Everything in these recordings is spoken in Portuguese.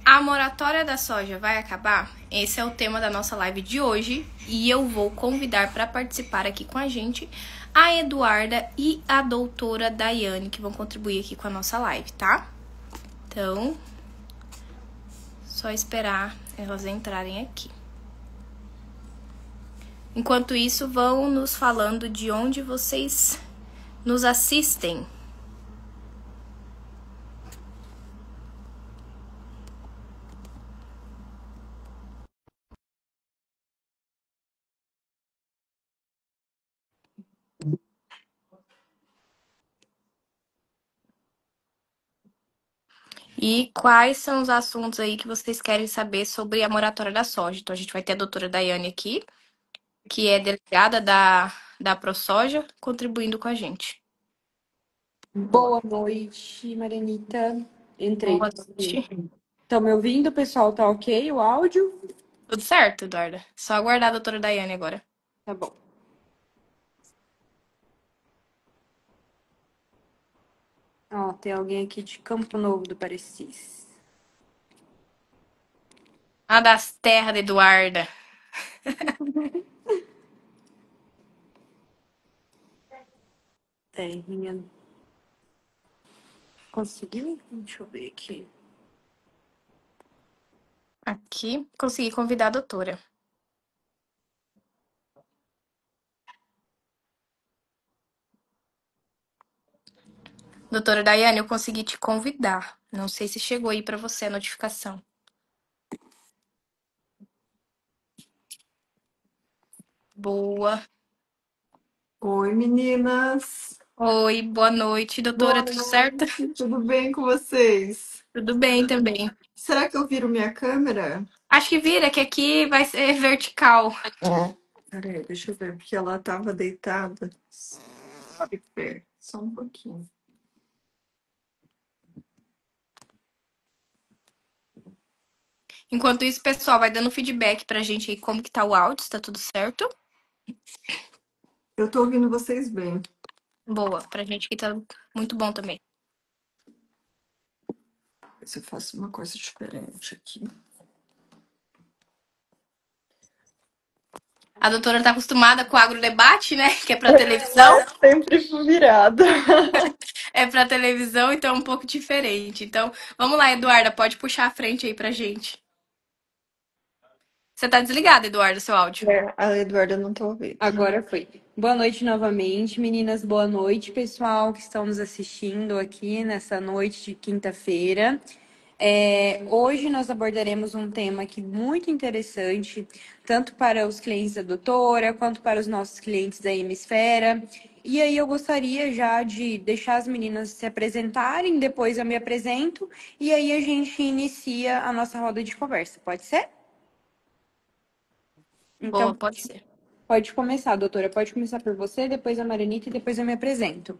A moratória da soja vai acabar? Esse é o tema da nossa live de hoje e eu vou convidar para participar aqui com a gente a Eduarda e a doutora Daiane, que vão contribuir aqui com a nossa live, tá? Então, só esperar elas entrarem aqui. Enquanto isso, vão nos falando de onde vocês nos assistem. E quais são os assuntos aí que vocês querem saber sobre a moratória da soja? Então, a gente vai ter a doutora Daiane aqui, que é delegada da ProSoja, contribuindo com a gente. Boa noite, Marianita. Entrei. Boa noite. Estão me ouvindo, pessoal? Tá ok o áudio? Tudo certo, Eduarda? Só aguardar a doutora Daiane agora. Tá bom. Ó, tem alguém aqui de Campo Novo do Parecis. A das terras da Eduarda. Terrinha. Conseguiu? Deixa eu ver aqui. Aqui, consegui convidar a doutora. Doutora Daiane, eu consegui te convidar. Não sei se chegou aí pra você a notificação. Boa. Oi, meninas. Oi, boa noite, doutora. Boa Tudo certo? noite. Tudo bem com vocês? Tudo bem também. Será que eu viro minha câmera? Acho que vira, que aqui vai ser vertical. Peraí, deixa eu ver, porque ela estava deitada. Só um pouquinho. Enquanto isso, pessoal, vai dando feedback pra gente aí como que tá o áudio, se tá tudo certo. Eu tô ouvindo vocês bem. Boa, pra gente aqui tá muito bom também. Ver se eu faço uma coisa diferente aqui. A doutora tá acostumada com o agrodebate, né? Que é pra televisão. Sempre virada. É pra televisão, então é um pouco diferente. Então, vamos lá, Eduarda, pode puxar a frente aí pra gente. Você tá desligada, Eduarda, seu áudio. A Eduarda não tá ouvindo. Agora foi. Boa noite novamente, meninas. Boa noite, pessoal que estão nos assistindo aqui nessa noite de quinta-feira. Hoje nós abordaremos um tema aqui muito interessante, tanto para os clientes da doutora, quanto para os nossos clientes da Hemisfera. E aí eu gostaria já de deixar as meninas se apresentarem, depois eu me apresento, e aí a gente inicia a nossa roda de conversa. Pode ser? Boa, Então, pode ser. pode começar, doutora. Pode começar por você, depois a Marinita e depois eu me apresento.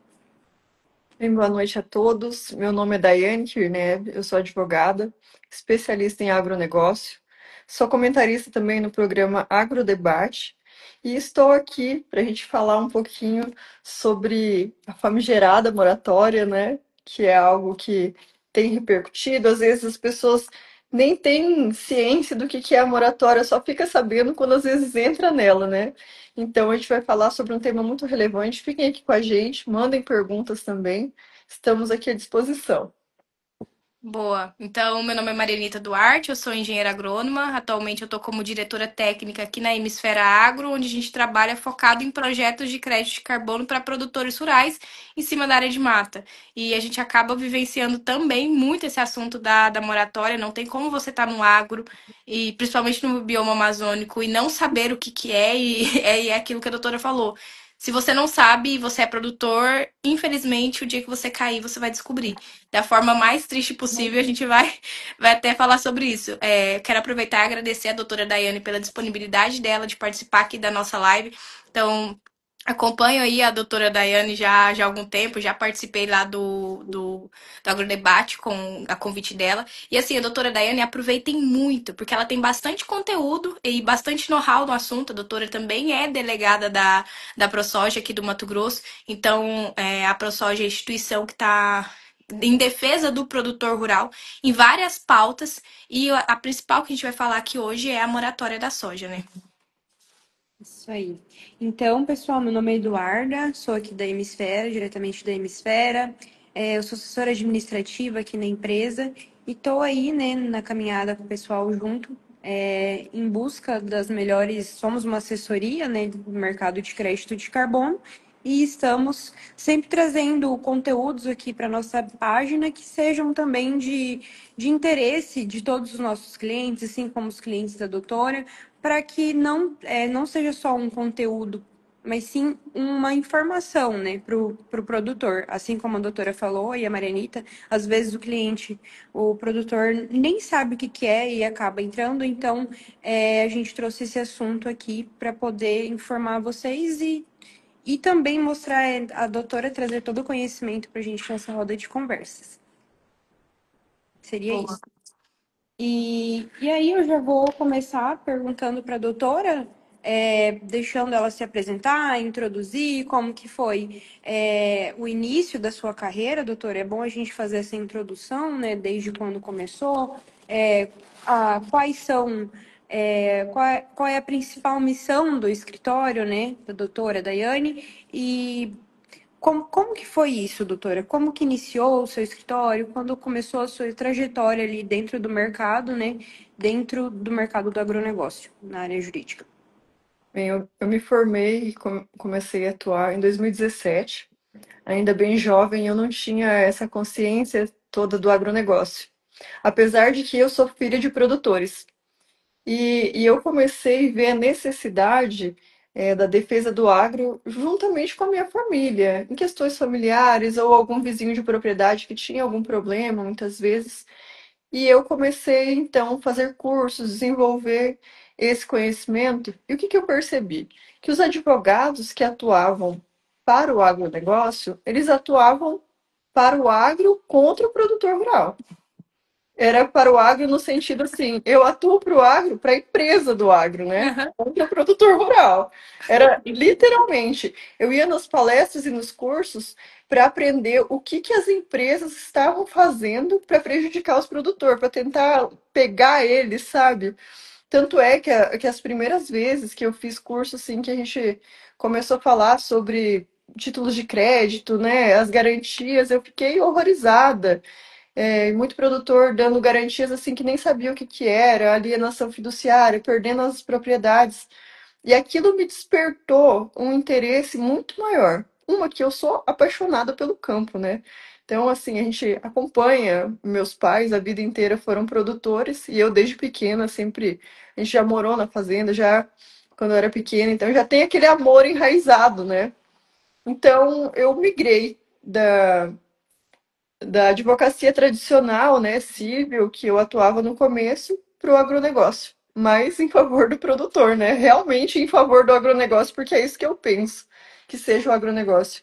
Bem, boa noite a todos. Meu nome é Daiane Kirneb, eu sou advogada, especialista em agronegócio. Sou comentarista também no programa Agrodebate e estou aqui para a gente falar um pouquinho sobre a famigerada moratória, né? Que é algo que tem repercutido. Às vezes as pessoas nem têm ciência do que é a moratória, só fica sabendo quando às vezes entra nela, né? Então, a gente vai falar sobre um tema muito relevante. Fiquem aqui com a gente, mandem perguntas também. Estamos aqui à disposição. Boa. Então, meu nome é Marianita Duarte, eu sou engenheira agrônoma. Atualmente eu estou como diretora técnica aqui na Hemisfera Agro, onde a gente trabalha focado em projetos de crédito de carbono para produtores rurais em cima da área de mata. E a gente acaba vivenciando também muito esse assunto da moratória. Não tem como você estar no agro, e principalmente no bioma amazônico, e não saber o que que é, e é aquilo que a doutora falou. Se você não sabe e você é produtor, infelizmente, o dia que você cair, você vai descobrir da forma mais triste possível. A gente vai até falar sobre isso. Quero aproveitar e agradecer a doutora Daiane pela disponibilidade dela de participar aqui da nossa live. Então, acompanho aí a doutora Daiane já há algum tempo, já participei lá do Agrodebate com a convite dela. E assim, a doutora Daiane, aproveitem muito, porque ela tem bastante conteúdo e bastante know-how no assunto. A doutora também é delegada da ProSoja aqui do Mato Grosso. Então, a ProSoja é a instituição que está em defesa do produtor rural em várias pautas. E a principal que a gente vai falar aqui hoje é a moratória da soja, né? Isso aí. Então, pessoal, meu nome é Eduarda, sou aqui da Hemisfera, diretamente da Hemisfera. Eu sou assessora administrativa aqui na empresa e estou aí, né, na caminhada com o pessoal junto, em busca das melhores. Somos uma assessoria, né, do mercado de crédito de carbono e estamos sempre trazendo conteúdos aqui para nossa página que sejam também de interesse de todos os nossos clientes, assim como os clientes da doutora, para que não seja só um conteúdo, mas sim uma informação, né, para o produtor. Assim como a doutora falou e a Marianita, às vezes o produtor nem sabe o que é e acaba entrando, então a gente trouxe esse assunto aqui para poder informar vocês e também mostrar a doutora trazer todo o conhecimento para a gente nessa roda de conversas. Seria Boa. isso. E aí eu já vou começar perguntando para a doutora, deixando ela se apresentar, introduzir como que foi o início da sua carreira, doutora. É bom a gente fazer essa introdução, né? Desde quando começou, quais são, qual é a principal missão do escritório, né? Da doutora Daiane, e como que foi isso, doutora? Como que iniciou o seu escritório? Quando começou a sua trajetória ali dentro do mercado, né? Dentro do mercado do agronegócio, na área jurídica. Bem, eu me formei e comecei a atuar em 2017. Ainda bem jovem, eu não tinha essa consciência toda do agronegócio. Apesar de que eu sou filha de produtores. E eu comecei a ver a necessidade da defesa do agro juntamente com a minha família, em questões familiares ou algum vizinho de propriedade que tinha algum problema, muitas vezes. E eu comecei, então, a fazer cursos, desenvolver esse conhecimento. E o que que eu percebi? Que os advogados que atuavam para o agronegócio, eles atuavam para o agro contra o produtor rural. Era para o agro no sentido assim, eu atuo para o agro, para a empresa do agro, né? Uhum. Contra o produtor rural. Era literalmente, eu ia nas palestras e nos cursos para aprender o que que as empresas estavam fazendo para prejudicar os produtores, para tentar pegar eles, sabe? Tanto é que as primeiras vezes que eu fiz curso, assim, que a gente começou a falar sobre títulos de crédito, né, as garantias, eu fiquei horrorizada. Muito produtor dando garantias assim que nem sabia o que que era, alienação fiduciária, perdendo as propriedades. E aquilo me despertou um interesse muito maior. Uma que eu sou apaixonada pelo campo, né? Então, assim, a gente acompanha, meus pais a vida inteira foram produtores e eu desde pequena sempre, a gente já morou na fazenda, já quando eu era pequena, então já tem aquele amor enraizado, né? Então, eu migrei da advocacia tradicional, né, civil, que eu atuava no começo, para o agronegócio. Mas em favor do produtor, né? Realmente em favor do agronegócio, porque é isso que eu penso, que seja o agronegócio.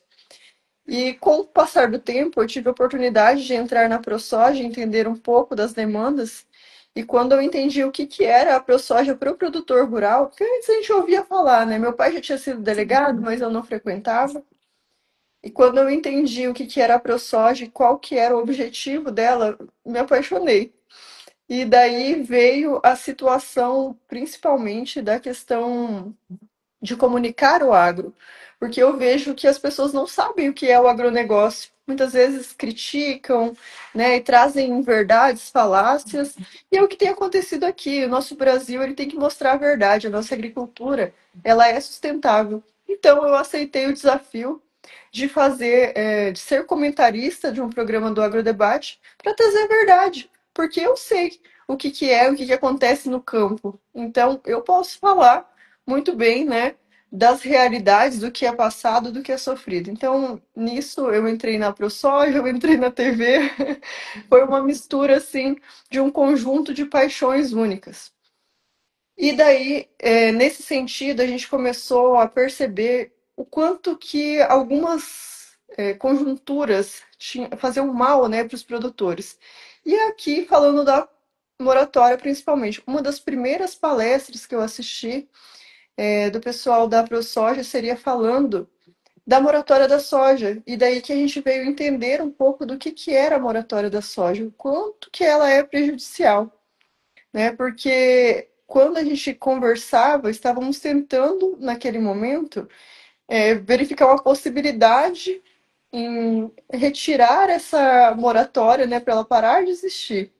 E com o passar do tempo, eu tive a oportunidade de entrar na ProSoja, entender um pouco das demandas. E quando eu entendi o que, que era a ProSoja para o produtor rural, porque antes a gente ouvia falar, né? Meu pai já tinha sido delegado, mas eu não frequentava. E quando eu entendi o que que era a ProSoja e qual que era o objetivo dela, me apaixonei. E daí veio a situação, principalmente da questão de comunicar o agro, porque eu vejo que as pessoas não sabem o que é o agronegócio. Muitas vezes criticam, né, e trazem verdades, falácias, e é o que tem acontecido aqui. O nosso Brasil, ele tem que mostrar a verdade, a nossa agricultura, ela é sustentável. Então eu aceitei o desafio de de ser comentarista de um programa do Agrodebate para trazer a verdade, porque eu sei o que que é, o que que acontece no campo. Então eu posso falar muito bem, né, das realidades do que é passado, do que é sofrido. Então, nisso eu entrei na ProSoja, eu entrei na TV. Foi uma mistura assim de um conjunto de paixões únicas. E daí, nesse sentido, a gente começou a perceber o quanto que algumas conjunturas faziam mal, né, para os produtores. E aqui, falando da moratória principalmente, uma das primeiras palestras que eu assisti do pessoal da ProSoja seria falando da moratória da soja. E daí que a gente veio entender um pouco do que era a moratória da soja, o quanto que ela é prejudicial, né? Porque quando a gente conversava, estávamos tentando, naquele momento, verificar uma possibilidade em retirar essa moratória, né, para ela parar de existir.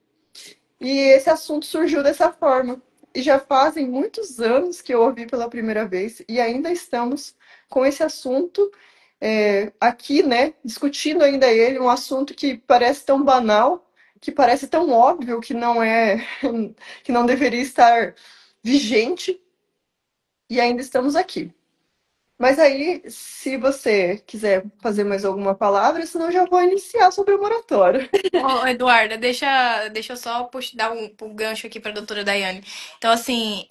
E esse assunto surgiu dessa forma. E já fazem muitos anos que eu ouvi pela primeira vez, e ainda estamos com esse assunto aqui, né, discutindo ainda ele, um assunto que parece tão banal, que parece tão óbvio que não é, que não deveria estar vigente, e ainda estamos aqui. Mas aí, se você quiser fazer mais alguma palavra, senão eu já vou iniciar sobre a moratória. Ô, Eduarda, deixa eu só dar um gancho aqui para a doutora Daiane. Então, assim,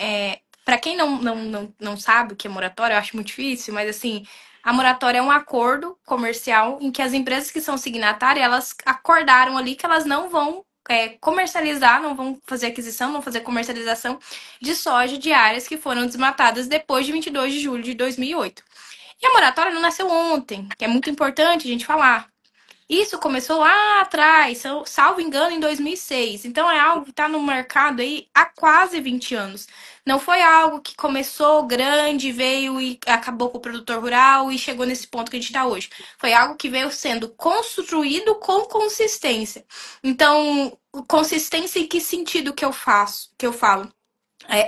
para quem não sabe o que é moratória, eu acho muito difícil, mas assim, a moratória é um acordo comercial em que as empresas que são signatárias, elas acordaram ali que elas não vão comercializar, não vão fazer aquisição, não vão fazer comercialização de soja de áreas que foram desmatadas depois de 22 de julho de 2008. E a moratória não nasceu ontem, que é muito importante a gente falar. Isso começou lá atrás, salvo engano, em 2006. Então é algo que está no mercado aí há quase 20 anos. Não foi algo que começou grande, veio e acabou com o produtor rural e chegou nesse ponto que a gente está hoje. Foi algo que veio sendo construído com consistência. Então, consistência em que sentido que eu faço, que eu falo?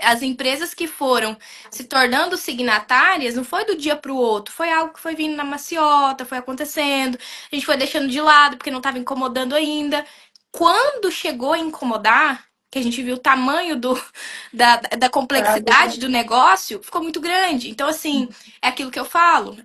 As empresas que foram se tornando signatárias não foi do dia para o outro, foi algo que foi vindo na maciota, foi acontecendo, a gente foi deixando de lado porque não estava incomodando ainda. Quando chegou a incomodar, que a gente viu o tamanho da complexidade do negócio, ficou muito grande. Então, assim, é aquilo que eu falo.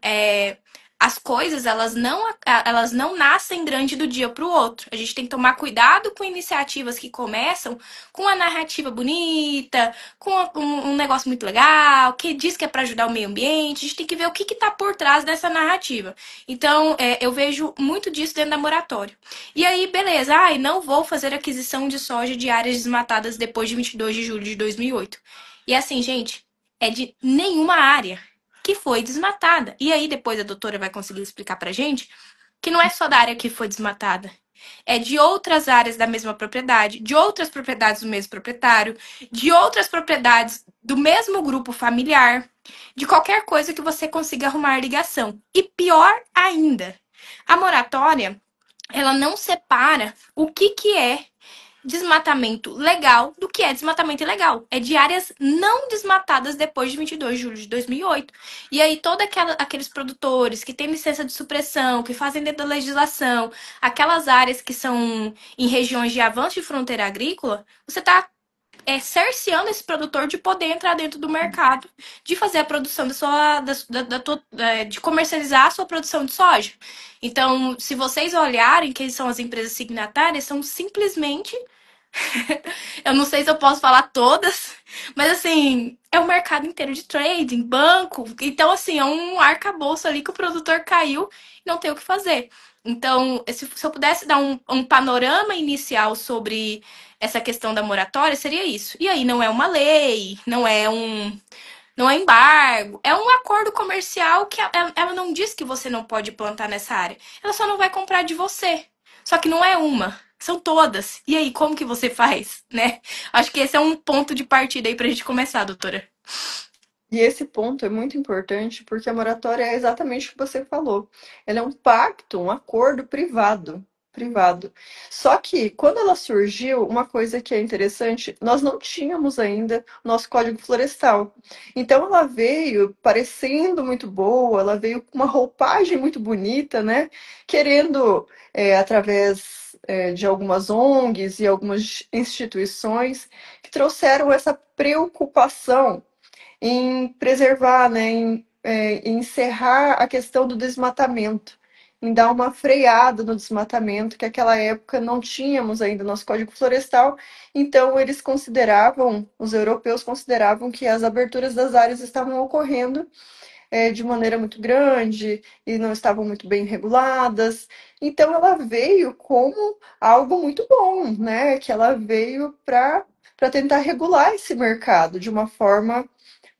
As coisas, elas não nascem grande do dia para o outro. A gente tem que tomar cuidado com iniciativas que começam com a narrativa bonita, com um negócio muito legal, que diz que é para ajudar o meio ambiente. A gente tem que ver o que está por trás dessa narrativa. Então, eu vejo muito disso dentro da moratória. E aí, beleza, não vou fazer aquisição de soja de áreas desmatadas depois de 22 de julho de 2008. E assim, gente, é de nenhuma área que foi desmatada. E aí, depois a doutora vai conseguir explicar pra gente que não é só da área que foi desmatada. É de outras áreas da mesma propriedade, de outras propriedades do mesmo proprietário, de outras propriedades do mesmo grupo familiar, de qualquer coisa que você consiga arrumar ligação. E pior ainda, a moratória, ela não separa o que é desmatamento legal do que é desmatamento ilegal. É de áreas não desmatadas depois de 22 de julho de 2008. E aí, todos aqueles produtores que têm licença de supressão, que fazem dentro da legislação, aquelas áreas que são em regiões de avanço de fronteira agrícola, você está cerceando esse produtor de poder entrar dentro do mercado, de fazer a produção de comercializar a sua produção de soja. Então, se vocês olharem quem são as empresas signatárias, são simplesmente eu não sei se eu posso falar todas, mas assim, é o mercado inteiro de trading, banco. Então, assim, é um arcabouço ali que o produtor caiu e não tem o que fazer. Então, se eu pudesse dar um panorama inicial sobre essa questão da moratória, seria isso. E aí, não é uma lei, não é embargo, é um acordo comercial que ela não diz que você não pode plantar nessa área. Ela só não vai comprar de você. Só que não é uma, são todas. E aí, como que você faz, né? Acho que esse é um ponto de partida aí pra gente começar, doutora. E esse ponto é muito importante porque a moratória é exatamente o que você falou. Ela é um pacto, um acordo privado. Privado. Só que quando ela surgiu, uma coisa que é interessante, nós não tínhamos ainda nosso Código Florestal. Então ela veio parecendo muito boa, ela veio com uma roupagem muito bonita, né? Querendo, através de algumas ONGs e algumas instituições que trouxeram essa preocupação em preservar, né, em encerrar a questão do desmatamento, em dar uma freada no desmatamento, que naquela época não tínhamos ainda nosso Código Florestal, então eles consideravam, os europeus consideravam que as aberturas das áreas estavam ocorrendo de maneira muito grande e não estavam muito bem reguladas. Então ela veio como algo muito bom, né? Que ela veio para tentar regular esse mercado de uma forma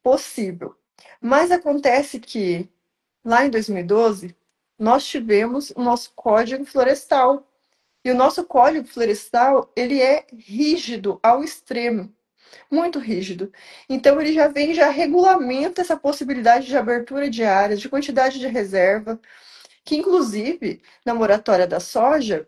possível. Mas acontece que lá em 2012, nós tivemos o nosso Código Florestal. E o nosso Código Florestal, ele é rígido ao extremo, muito rígido. Então, ele já vem, já regulamenta essa possibilidade de abertura de áreas, de quantidade de reserva, que inclusive, na moratória da soja,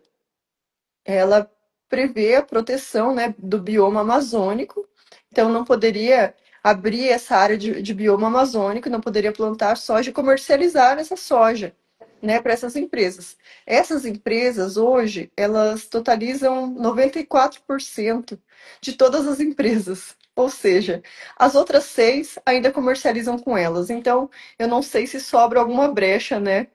ela prevê a proteção, né, do bioma amazônico, então não poderia abrir essa área de bioma amazônico, não poderia plantar soja e comercializar essa soja, né, para essas empresas. Essas empresas, hoje, elas totalizam 94% de todas as empresas. Ou seja, as outras 6 ainda comercializam com elas. Então, eu não sei se sobra alguma brecha, né,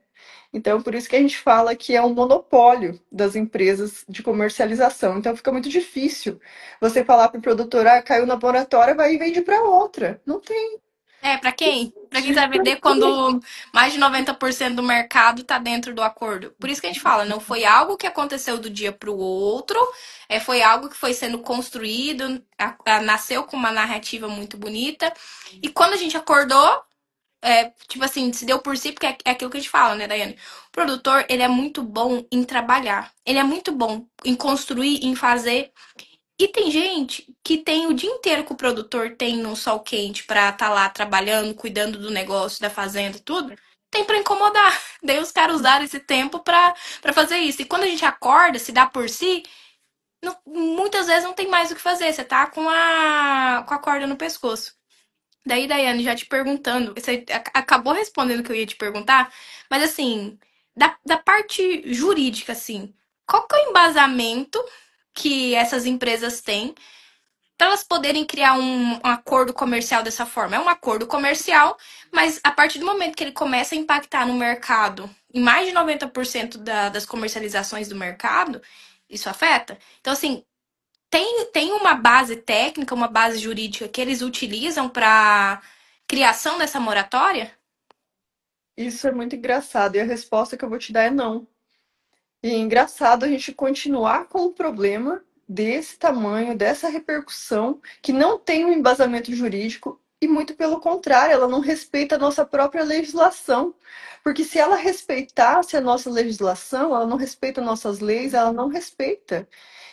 então, por isso que a gente fala que é um monopólio das empresas de comercialização. Então, fica muito difícil você falar para o produtor, ah, caiu na laboratória, vai e vende para outra. Não tem. É, pra quem? Pra quem vai vender quando mais de 90% do mercado tá dentro do acordo. Por isso que a gente fala, não foi algo que aconteceu do dia pro outro, foi algo que foi sendo construído, nasceu com uma narrativa muito bonita. E quando a gente acordou, tipo assim, se deu por si, porque é aquilo que a gente fala, né, Daiane? O produtor, ele é muito bom em trabalhar. Ele é muito bom em construir, em fazer. E tem gente que tem o dia inteiro que o produtor tem no sol quente pra estar lá trabalhando, cuidando do negócio, da fazenda, tudo. Tem pra incomodar. Daí os caras usaram esse tempo pra fazer isso. E quando a gente acorda, se dá por si, muitas vezes não tem mais o que fazer. Você tá com a corda no pescoço. Daí, Daiane, já te perguntando, você acabou respondendo o que eu ia te perguntar, mas assim, da parte jurídica, assim, qual que é o embasamento que essas empresas têm para elas poderem criar um acordo comercial dessa forma? É um acordo comercial, mas a partir do momento que ele começa a impactar no mercado, em mais de 90% das comercializações do mercado, isso afeta. Então, assim, tem uma base técnica, uma base jurídica que eles utilizam para criação dessa moratória? Isso é muito engraçado. E a resposta que eu vou te dar é não. E é engraçado a gente continuar com um problema desse tamanho, dessa repercussão, que não tem um embasamento jurídico e, muito pelo contrário, ela não respeita a nossa própria legislação. Porque se ela respeitasse a nossa legislação, ela não respeita nossas leis, ela não respeita.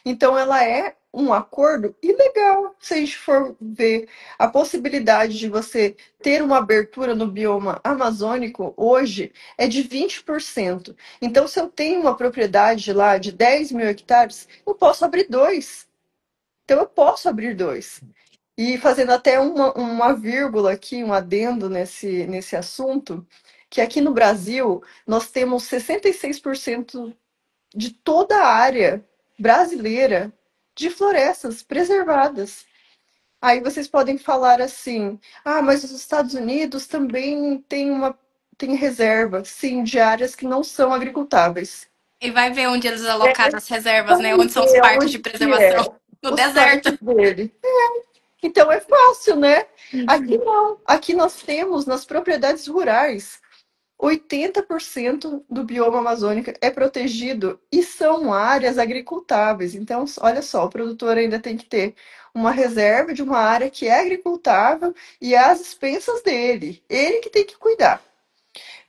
Então, ela é um acordo ilegal. Se a gente for ver a possibilidade de você ter uma abertura no bioma amazônico hoje é de 20%. Então, se eu tenho uma propriedade lá de 10 mil hectares, eu posso abrir dois. Então, eu posso abrir dois. E fazendo até uma vírgula aqui, um adendo nesse assunto, que aqui no Brasil nós temos 66% de toda a área brasileira de florestas preservadas. Aí vocês podem falar assim: ah, mas os Estados Unidos também tem reserva, sim, de áreas que não são agricultáveis. E vai ver onde eles É, alocaram as reservas, né? vamos Onde são os ver parques de onde que é preservação? No o site deserto. dele. Então é fácil, né? Aqui Uhum. não. Aqui nós temos nas propriedades rurais 80% do bioma amazônico é protegido e são áreas agricultáveis. Então, olha só, o produtor ainda tem que ter uma reserva de uma área que é agricultável e às expensas dele. Ele que tem que cuidar.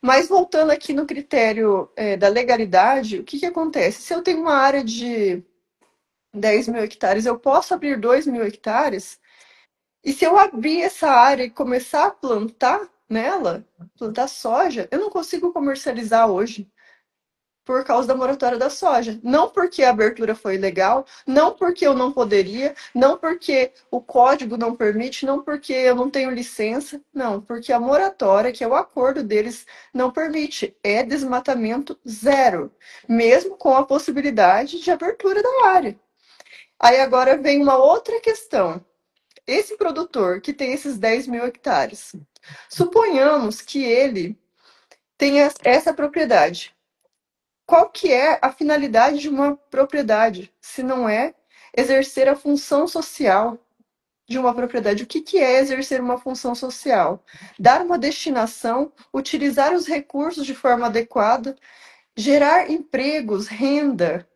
Mas voltando aqui no critério da legalidade, o que, que acontece? Se eu tenho uma área de 10 mil hectares, eu posso abrir 2 mil hectares, e se eu abrir essa área e começar a plantar nela, plantar soja, eu não consigo comercializar hoje por causa da moratória da soja. Não porque a abertura foi ilegal, não porque eu não poderia, não porque o código não permite, não porque eu não tenho licença, não, porque a moratória, que é o acordo deles, não permite. É desmatamento zero, mesmo com a possibilidade de abertura da área. Aí agora vem uma outra questão. Esse produtor que tem esses 10 mil hectares, suponhamos que ele tenha essa propriedade. Qual que é a finalidade de uma propriedade, se não é exercer a função social de uma propriedade? O que que é exercer uma função social? Dar uma destinação, utilizar os recursos de forma adequada, gerar empregos, renda.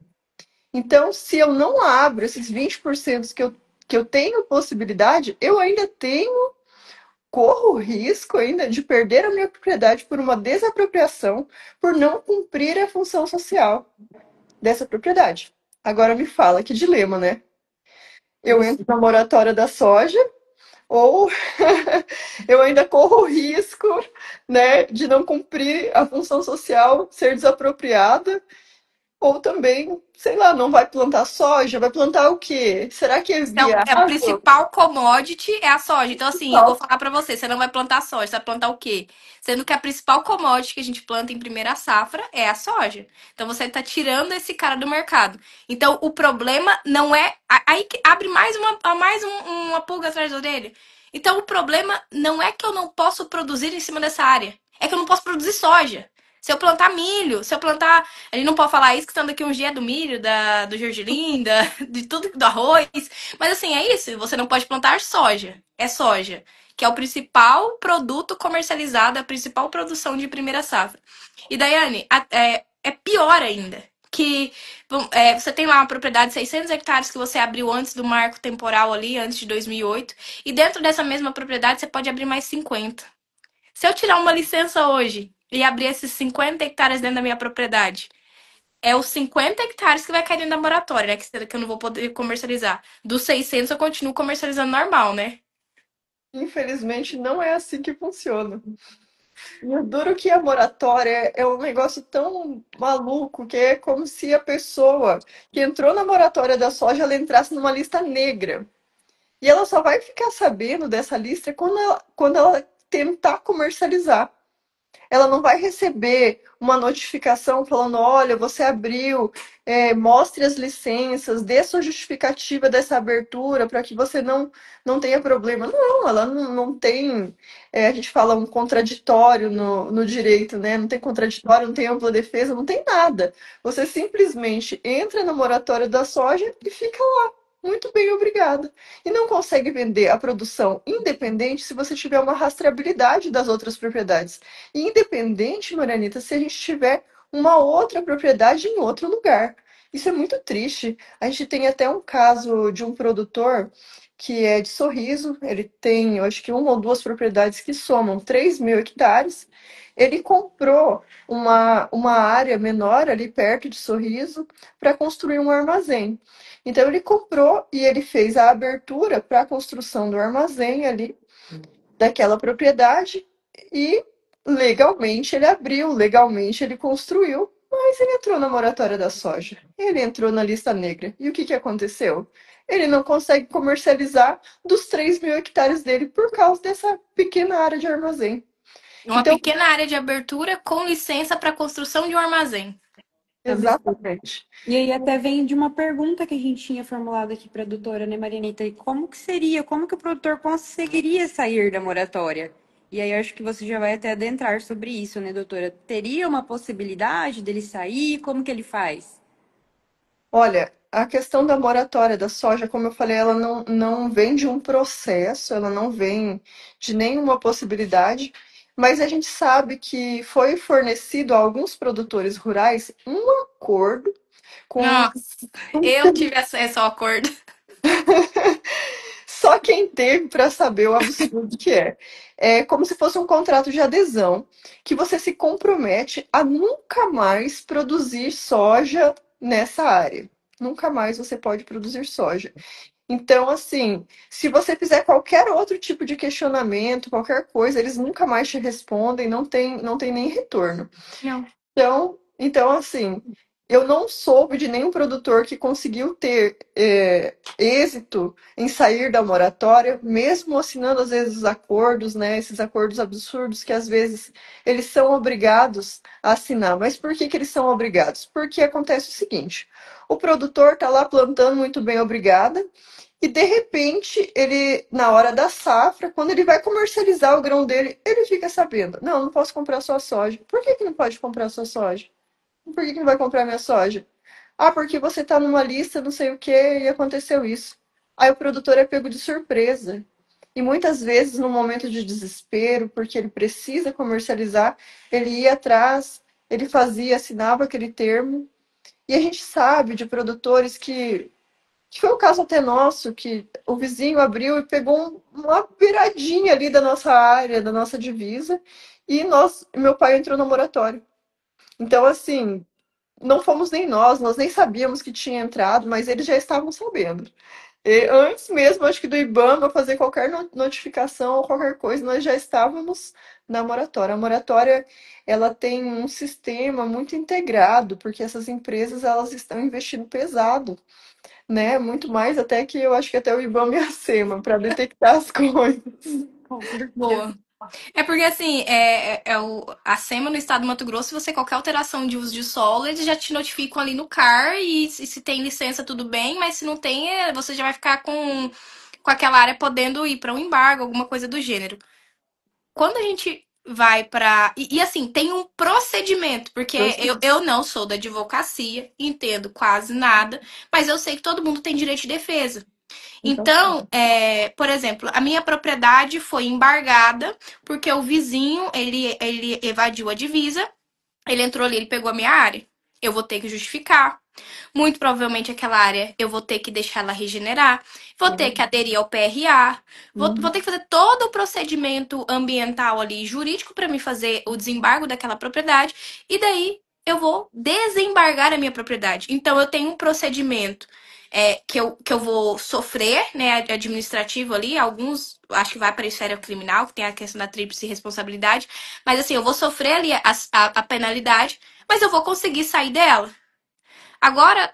Então, se eu não abro esses 20% que eu tenho possibilidade, eu ainda tenho corro o risco ainda de perder a minha propriedade por uma desapropriação, por não cumprir a função social dessa propriedade. Agora me fala, que dilema, né? Eu entro na moratória da soja ou eu ainda corro o risco, né, de não cumprir a função social, ser desapropriada, ou também, sei lá, não vai plantar soja, vai plantar o quê? Será que é Então, a viável? principal commodity é a soja. Então, assim, eu vou falar pra você, você não vai plantar soja, você vai plantar o quê? Sendo que a principal commodity que a gente planta em primeira safra é a soja. Então, você tá tirando esse cara do mercado. Então, o problema não é... Aí que abre uma pulga atrás da orelha. Então, o problema não é que eu não posso produzir em cima dessa área. É que eu não posso produzir soja. Se eu plantar milho, se eu plantar... A gente não pode falar isso, que estão daqui uns dias do milho, do gergelim, de tudo, do arroz. Mas assim, é isso. Você não pode plantar soja. É soja. Que é o principal produto comercializado, a principal produção de primeira safra. E Daiane, é pior ainda. Que você tem lá uma propriedade de 600 hectares que você abriu antes do marco temporal ali, antes de 2008. E dentro dessa mesma propriedade você pode abrir mais 50. Se eu tirar uma licença hoje e abrir esses 50 hectares dentro da minha propriedade, é os 50 hectares que vai cair dentro da moratória, né? Que eu não vou poder comercializar. Dos 600 eu continuo comercializando normal, né? Infelizmente, não é assim que funciona. E o duro que a moratória é um negócio tão maluco que é como se a pessoa que entrou na moratória da soja ela entrasse numa lista negra. E ela só vai ficar sabendo dessa lista quando ela tentar comercializar. Ela não vai receber uma notificação falando: olha, você abriu, mostre as licenças, dê sua justificativa dessa abertura para que você não tenha problema. Não, ela não tem, a gente fala um contraditório no direito, né? Não tem contraditório, não tem ampla defesa, não tem nada. Você simplesmente entra na moratória da soja e fica lá. Muito bem, obrigada. E não consegue vender a produção independente se você tiver uma rastreabilidade das outras propriedades. Independente, Marianita, se a gente tiver uma outra propriedade em outro lugar. Isso é muito triste. A gente tem até um caso de um produtor que é de Sorriso. Ele tem, eu acho que uma ou duas propriedades que somam 3.000 hectares. Ele comprou uma área menor ali perto de Sorriso para construir um armazém. Então ele comprou e ele fez a abertura para a construção do armazém ali daquela propriedade e legalmente ele abriu, legalmente ele construiu, mas ele entrou na moratória da soja. Ele entrou na lista negra. E o que aconteceu? Ele não consegue comercializar dos 3.000 hectares dele por causa dessa pequena área de armazém. Uma Então, pequena área de abertura com licença para construção de um armazém. Absurdo. exatamente. E aí até vem de uma pergunta que a gente tinha formulado aqui para a doutora, né, Marianita? E como que seria, como que o produtor conseguiria sair da moratória? E aí eu acho que você já vai até adentrar sobre isso, né, doutora? Teria uma possibilidade dele sair? Como que ele faz? Olha, a questão da moratória da soja, como eu falei, ela não vem de um processo, ela não vem de nenhuma possibilidade, mas a gente sabe que foi fornecido a alguns produtores rurais um acordo com. Nossa, eu tive acesso ao acordo. Só quem teve para saber o absurdo que é. É como se fosse um contrato de adesão que você se compromete a nunca mais produzir soja nessa área. Nunca mais você pode produzir soja. Então, assim, se você fizer qualquer outro tipo de questionamento, qualquer coisa, eles nunca mais te respondem, não tem nem retorno. Não. Então, assim, eu não soube de nenhum produtor que conseguiu ter êxito em sair da moratória, mesmo assinando às vezes os acordos, né? Esses acordos absurdos que às vezes eles são obrigados a assinar. Mas por que eles são obrigados? Porque acontece o seguinte: o produtor está lá plantando muito bem, obrigada. E de repente, ele, na hora da safra, quando ele vai comercializar o grão dele, ele fica sabendo: não, não posso comprar sua soja. Por que não pode comprar sua soja? Por que não vai comprar minha soja? Ah, porque você tá numa lista, não sei o que, e aconteceu isso. Aí o produtor é pego de surpresa. E muitas vezes, no momento de desespero, porque ele precisa comercializar, ele ia atrás, ele fazia, assinava aquele termo. E a gente sabe de produtores que Que foi o caso até nosso, que o vizinho abriu e pegou uma beiradinha ali da nossa área, da nossa divisa, e meu pai entrou no moratório. Então, assim, não fomos nem nós nem sabíamos que tinha entrado, mas eles já estavam sabendo. E antes mesmo, acho que do IBAMA fazer qualquer notificação ou qualquer coisa, nós já estávamos na moratória. A moratória, ela tem um sistema muito integrado, porque essas empresas, elas estão investindo pesado, né? Muito mais até que eu acho que até o IBAMA e a SEMA, para detectar as coisas. Com certeza. Boa. É porque, assim, a SEMA no estado do Mato Grosso, se você qualquer alteração de uso de solo, eles já te notificam ali no CAR e se tem licença, tudo bem, mas se não tem, você já vai ficar com aquela área podendo ir para um embargo, alguma coisa do gênero. Quando a gente vai para. Assim, tem um procedimento, porque eu não sou da advocacia, entendo quase nada, mas eu sei que todo mundo tem direito de defesa. Então, Então, por exemplo, a minha propriedade foi embargada porque o vizinho, ele evadiu a divisa, ele entrou ali, ele pegou a minha área. Eu vou ter que justificar. Muito provavelmente aquela área eu vou ter que deixar ela regenerar, vou ter que aderir ao PRA, vou ter que fazer todo o procedimento ambiental ali, jurídico, para me fazer o desembargo daquela propriedade, e daí eu vou desembargar a minha propriedade. Então eu tenho um procedimento que eu vou sofrer, né, administrativo ali, alguns acho que vai para a esfera criminal, que tem a questão da tríplice responsabilidade, mas assim, eu vou sofrer ali a penalidade, mas eu vou conseguir sair dela. Agora,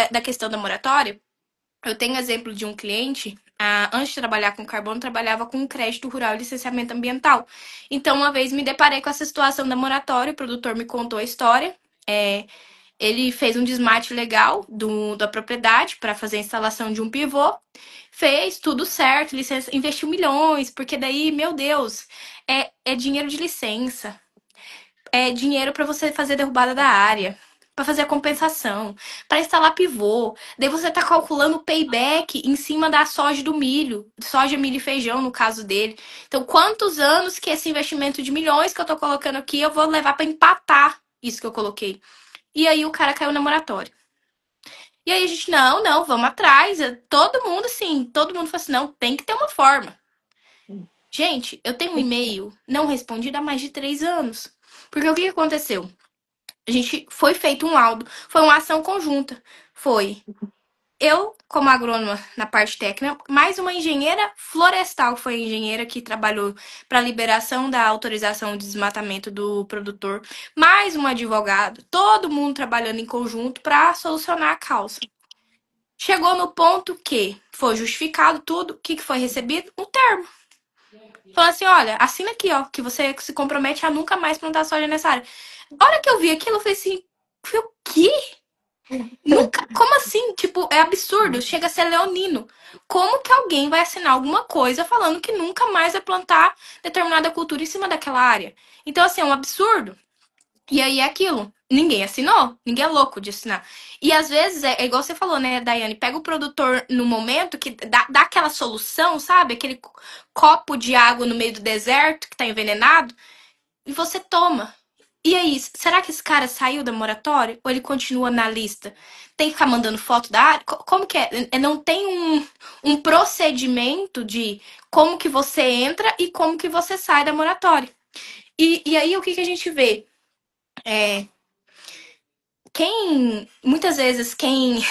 da questão da moratória, eu tenho exemplo de um cliente, antes de trabalhar com carbono, trabalhava com crédito rural e licenciamento ambiental. Então, uma vez me deparei com essa situação da moratória, o produtor me contou a história. Ele fez um desmate legal da propriedade para fazer a instalação de um pivô. Fez tudo certo, licença, investiu milhões, porque daí, meu Deus, é dinheiro de licença, é dinheiro para você fazer a derrubada da área, para fazer a compensação, para instalar pivô. Daí você tá calculando o payback em cima da soja do milho, soja, milho e feijão no caso dele. Então, quantos anos que esse investimento de milhões que eu tô colocando aqui eu vou levar para empatar isso que eu coloquei? E aí o cara caiu na moratória. E aí a gente, não, não, vamos atrás. Todo mundo, assim, todo mundo falou assim, não, tem que ter uma forma. Gente, eu tenho um e-mail não respondido há mais de 3 anos. Porque o que aconteceu? A gente foi feito um laudo, foi uma ação conjunta. Foi eu, como agrônoma na parte técnica, mais uma engenheira florestal, que foi a engenheira que trabalhou para a liberação da autorização de desmatamento do produtor, mais um advogado, todo mundo trabalhando em conjunto para solucionar a causa. Chegou no ponto que foi justificado tudo, o que foi recebido? Um termo. Falando assim, olha, assina aqui, ó, que você se compromete a nunca mais plantar soja nessa área. A hora que eu vi aquilo, eu falei assim, o quê? Nunca? Como assim? Tipo, é absurdo. Chega a ser leonino. Como que alguém vai assinar alguma coisa falando que nunca mais vai plantar determinada cultura em cima daquela área? Então, assim, é um absurdo. E aí é aquilo. Ninguém assinou. Ninguém é louco de assinar. E às vezes é igual você falou, né, Daiane? Pega o produtor no momento que dá aquela solução, sabe? Aquele copo de água no meio do deserto que tá envenenado. E você toma. E aí, será que esse cara saiu da moratória? Ou ele continua na lista? Tem que ficar mandando foto da área? Como que é? Não tem um procedimento de como que você entra e como que você sai da moratória. E aí, o que a gente vê? Muitas vezes, quem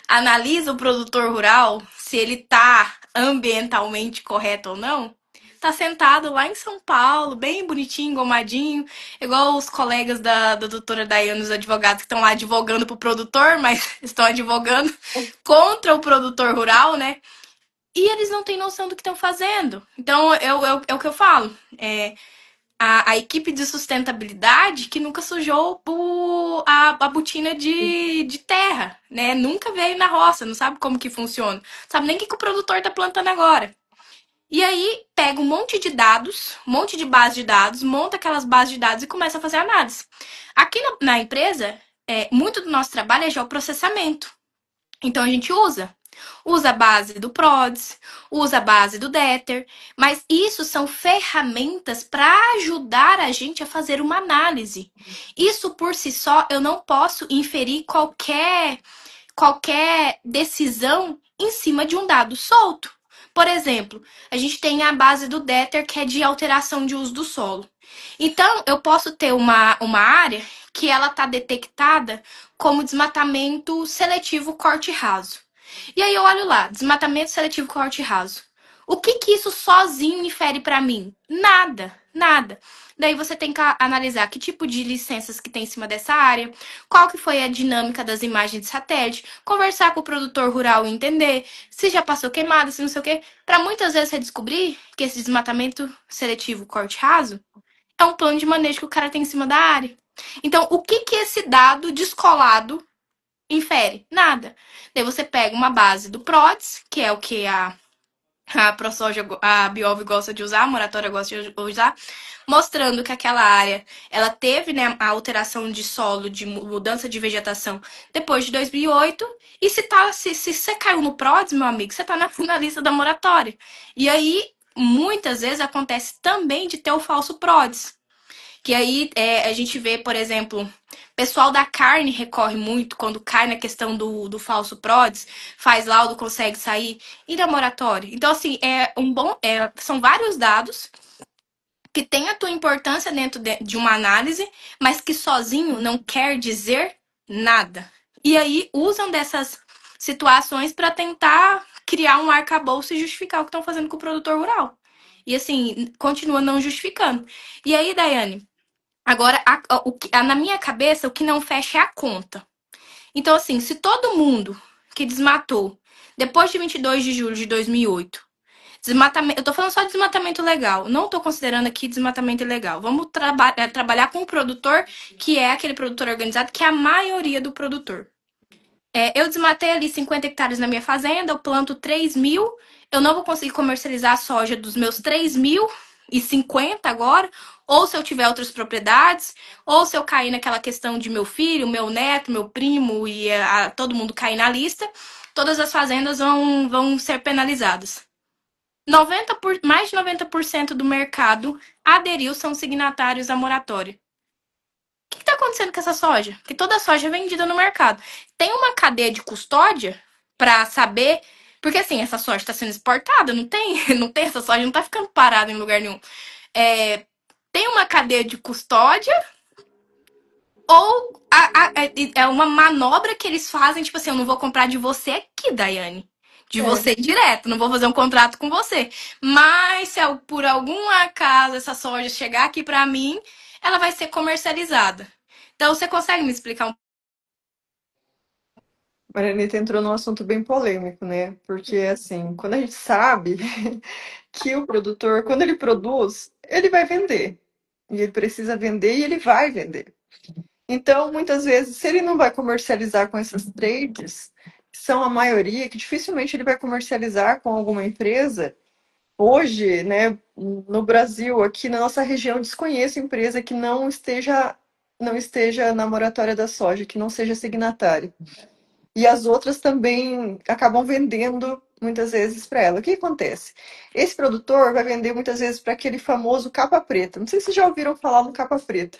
analisa o produtor rural, se ele tá ambientalmente correto ou não, tá sentado lá em São Paulo, bem bonitinho, engomadinho, igual os colegas da doutora Daiane, os advogados que estão lá advogando pro produtor, mas estão advogando contra o produtor rural, né? E eles não têm noção do que estão fazendo. Então, é o que eu falo. A equipe de sustentabilidade que nunca sujou a botina de terra, né? Nunca veio na roça, não sabe como que funciona. Sabe nem o que o produtor tá plantando agora. E aí pega um monte de dados, um monte de base de dados, monta aquelas bases de dados e começa a fazer análise. Aqui na empresa, muito do nosso trabalho é geoprocessamento. Então a gente usa a base do PRODES, usa a base do Deter, mas isso são ferramentas para ajudar a gente a fazer uma análise. Isso por si só eu não posso inferir qualquer qualquer decisão em cima de um dado solto. Por exemplo, a gente tem a base do Dether, que é de alteração de uso do solo. Então, eu posso ter uma área que ela está detectada como desmatamento seletivo corte raso. E aí eu olho lá, desmatamento seletivo corte raso. O que que isso sozinho infere para mim? Nada, nada. Daí você tem que analisar que tipo de licenças que tem em cima dessa área, qual que foi a dinâmica das imagens de satélite, conversar com o produtor rural e entender se já passou queimada, se não sei o quê, para muitas vezes você descobrir que esse desmatamento seletivo corte raso é um plano de manejo que o cara tem em cima da área. Então, o que que esse dado descolado infere? Nada. Daí você pega uma base do PRODES, que é o que a ProSoja, a Biov gosta de usar, a Moratória gosta de usar, mostrando que aquela área ela teve, né, a alteração de solo, de mudança de vegetação depois de 2008. E se você caiu no PRODES, meu amigo, você está na lista da moratória. E aí, muitas vezes acontece também de ter o falso PRODES. Que aí a gente vê, por exemplo, pessoal da carne recorre muito quando cai na questão do falso PRODES, faz laudo, consegue sair, e da moratória. Então, assim, são vários dados que têm a tua importância dentro de uma análise, mas que sozinho não quer dizer nada. E aí usam dessas situações para tentar criar um arcabouço e justificar o que estão fazendo com o produtor rural. E assim, continua não justificando. E aí, Daiane, agora, na minha cabeça, o que não fecha é a conta. Então, assim, se todo mundo que desmatou depois de 22 de julho de 2008, desmatamento, eu tô falando só de desmatamento legal, não tô considerando aqui desmatamento ilegal. Vamos trabalhar com o produtor, que é aquele produtor organizado, que é a maioria do produtor. Eu desmatei ali 50 hectares na minha fazenda, eu planto 3.000, eu não vou conseguir comercializar a soja dos meus 3.050 agora, ou se eu tiver outras propriedades, ou se eu cair naquela questão de meu filho, meu neto, meu primo e todo mundo cair na lista, todas as fazendas vão ser penalizadas. Mais de 90% do mercado aderiu, são signatários à moratória. O que está acontecendo com essa soja? Que toda a soja é vendida no mercado. Tem uma cadeia de custódia para saber. Porque assim, essa soja está sendo exportada, não tem? Não tem, essa soja não está ficando parada em lugar nenhum. Tem uma cadeia de custódia ou é uma manobra que eles fazem, tipo assim, eu não vou comprar de você aqui, Daiane. De É. você direto, não vou fazer um contrato com você. Mas se por algum acaso essa soja chegar aqui para mim, ela vai ser comercializada. Então, você consegue me explicar um Marianita entrou num assunto bem polêmico, né? Porque, assim, quando a gente sabe que o produtor, quando ele produz, ele vai vender. E ele precisa vender e ele vai vender. Então, muitas vezes, se ele não vai comercializar com essas trades, que são a maioria, que dificilmente ele vai comercializar com alguma empresa, hoje, né, no Brasil, aqui na nossa região, desconheço empresa que não esteja na moratória da soja, que não seja signatária. E as outras também acabam vendendo muitas vezes para ela. O que acontece? Esse produtor vai vender muitas vezes para aquele famoso capa preta. Não sei se vocês já ouviram falar no capa preta,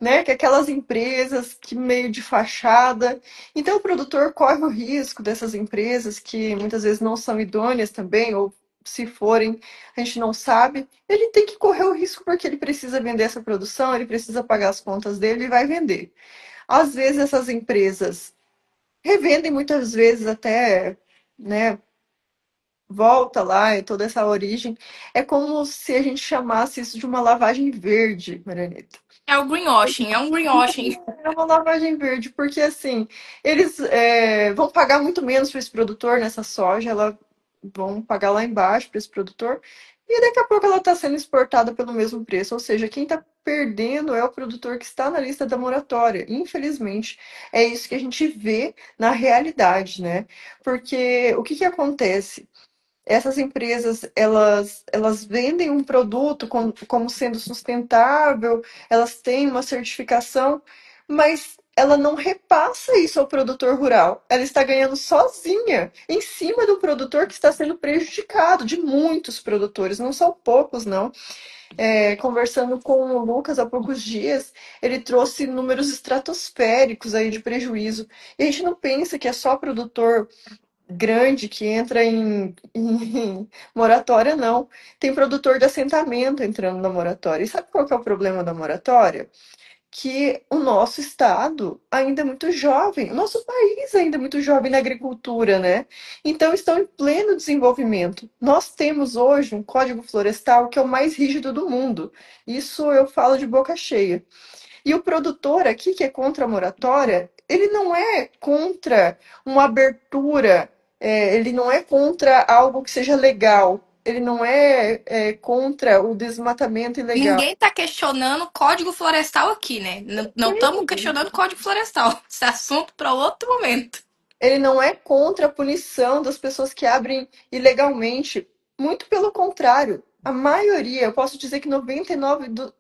né? Que é aquelas empresas que meio de fachada. Então o produtor corre o risco dessas empresas que muitas vezes não são idôneas também, ou se forem, a gente não sabe. Ele tem que correr o risco porque ele precisa vender essa produção, ele precisa pagar as contas dele e vai vender. Às vezes essas empresas revendem muitas vezes até, né, volta lá e toda essa origem. É como se a gente chamasse isso de uma lavagem verde, Marianita. É o greenwashing, é um greenwashing. É uma lavagem verde, porque assim, eles vão pagar muito menos para esse produtor nessa soja, ela vão pagar lá embaixo para esse produtor, e daqui a pouco ela está sendo exportada pelo mesmo preço. Ou seja, quem está perdendo é o produtor que está na lista da moratória. Infelizmente, é isso que a gente vê na realidade, né? Porque o que que acontece? Essas empresas, elas vendem um produto como sendo sustentável, elas têm uma certificação, mas ela não repassa isso ao produtor rural. Ela está ganhando sozinha, em cima do produtor que está sendo prejudicado, de muitos produtores, não são poucos, não. Conversando com o Lucas há poucos dias, ele trouxe números estratosféricos aí de prejuízo. E a gente não pensa que é só produtor grande que entra em moratória, não. Tem produtor de assentamento entrando na moratória. E sabe qual que é o problema da moratória? Que o nosso estado ainda é muito jovem, o nosso país ainda é muito jovem na agricultura, né? Então estão em pleno desenvolvimento. Nós temos hoje um Código Florestal que é o mais rígido do mundo. Isso eu falo de boca cheia. E o produtor aqui, que é contra a moratória, ele não é contra uma abertura, ele não é contra algo que seja legal, ele não é contra o desmatamento ilegal. Ninguém tá questionando o Código Florestal aqui, né? Não estamos questionando o Código Florestal. Esse é assunto para outro momento. Ele não é contra a punição das pessoas que abrem ilegalmente. Muito pelo contrário. A maioria, eu posso dizer que 99%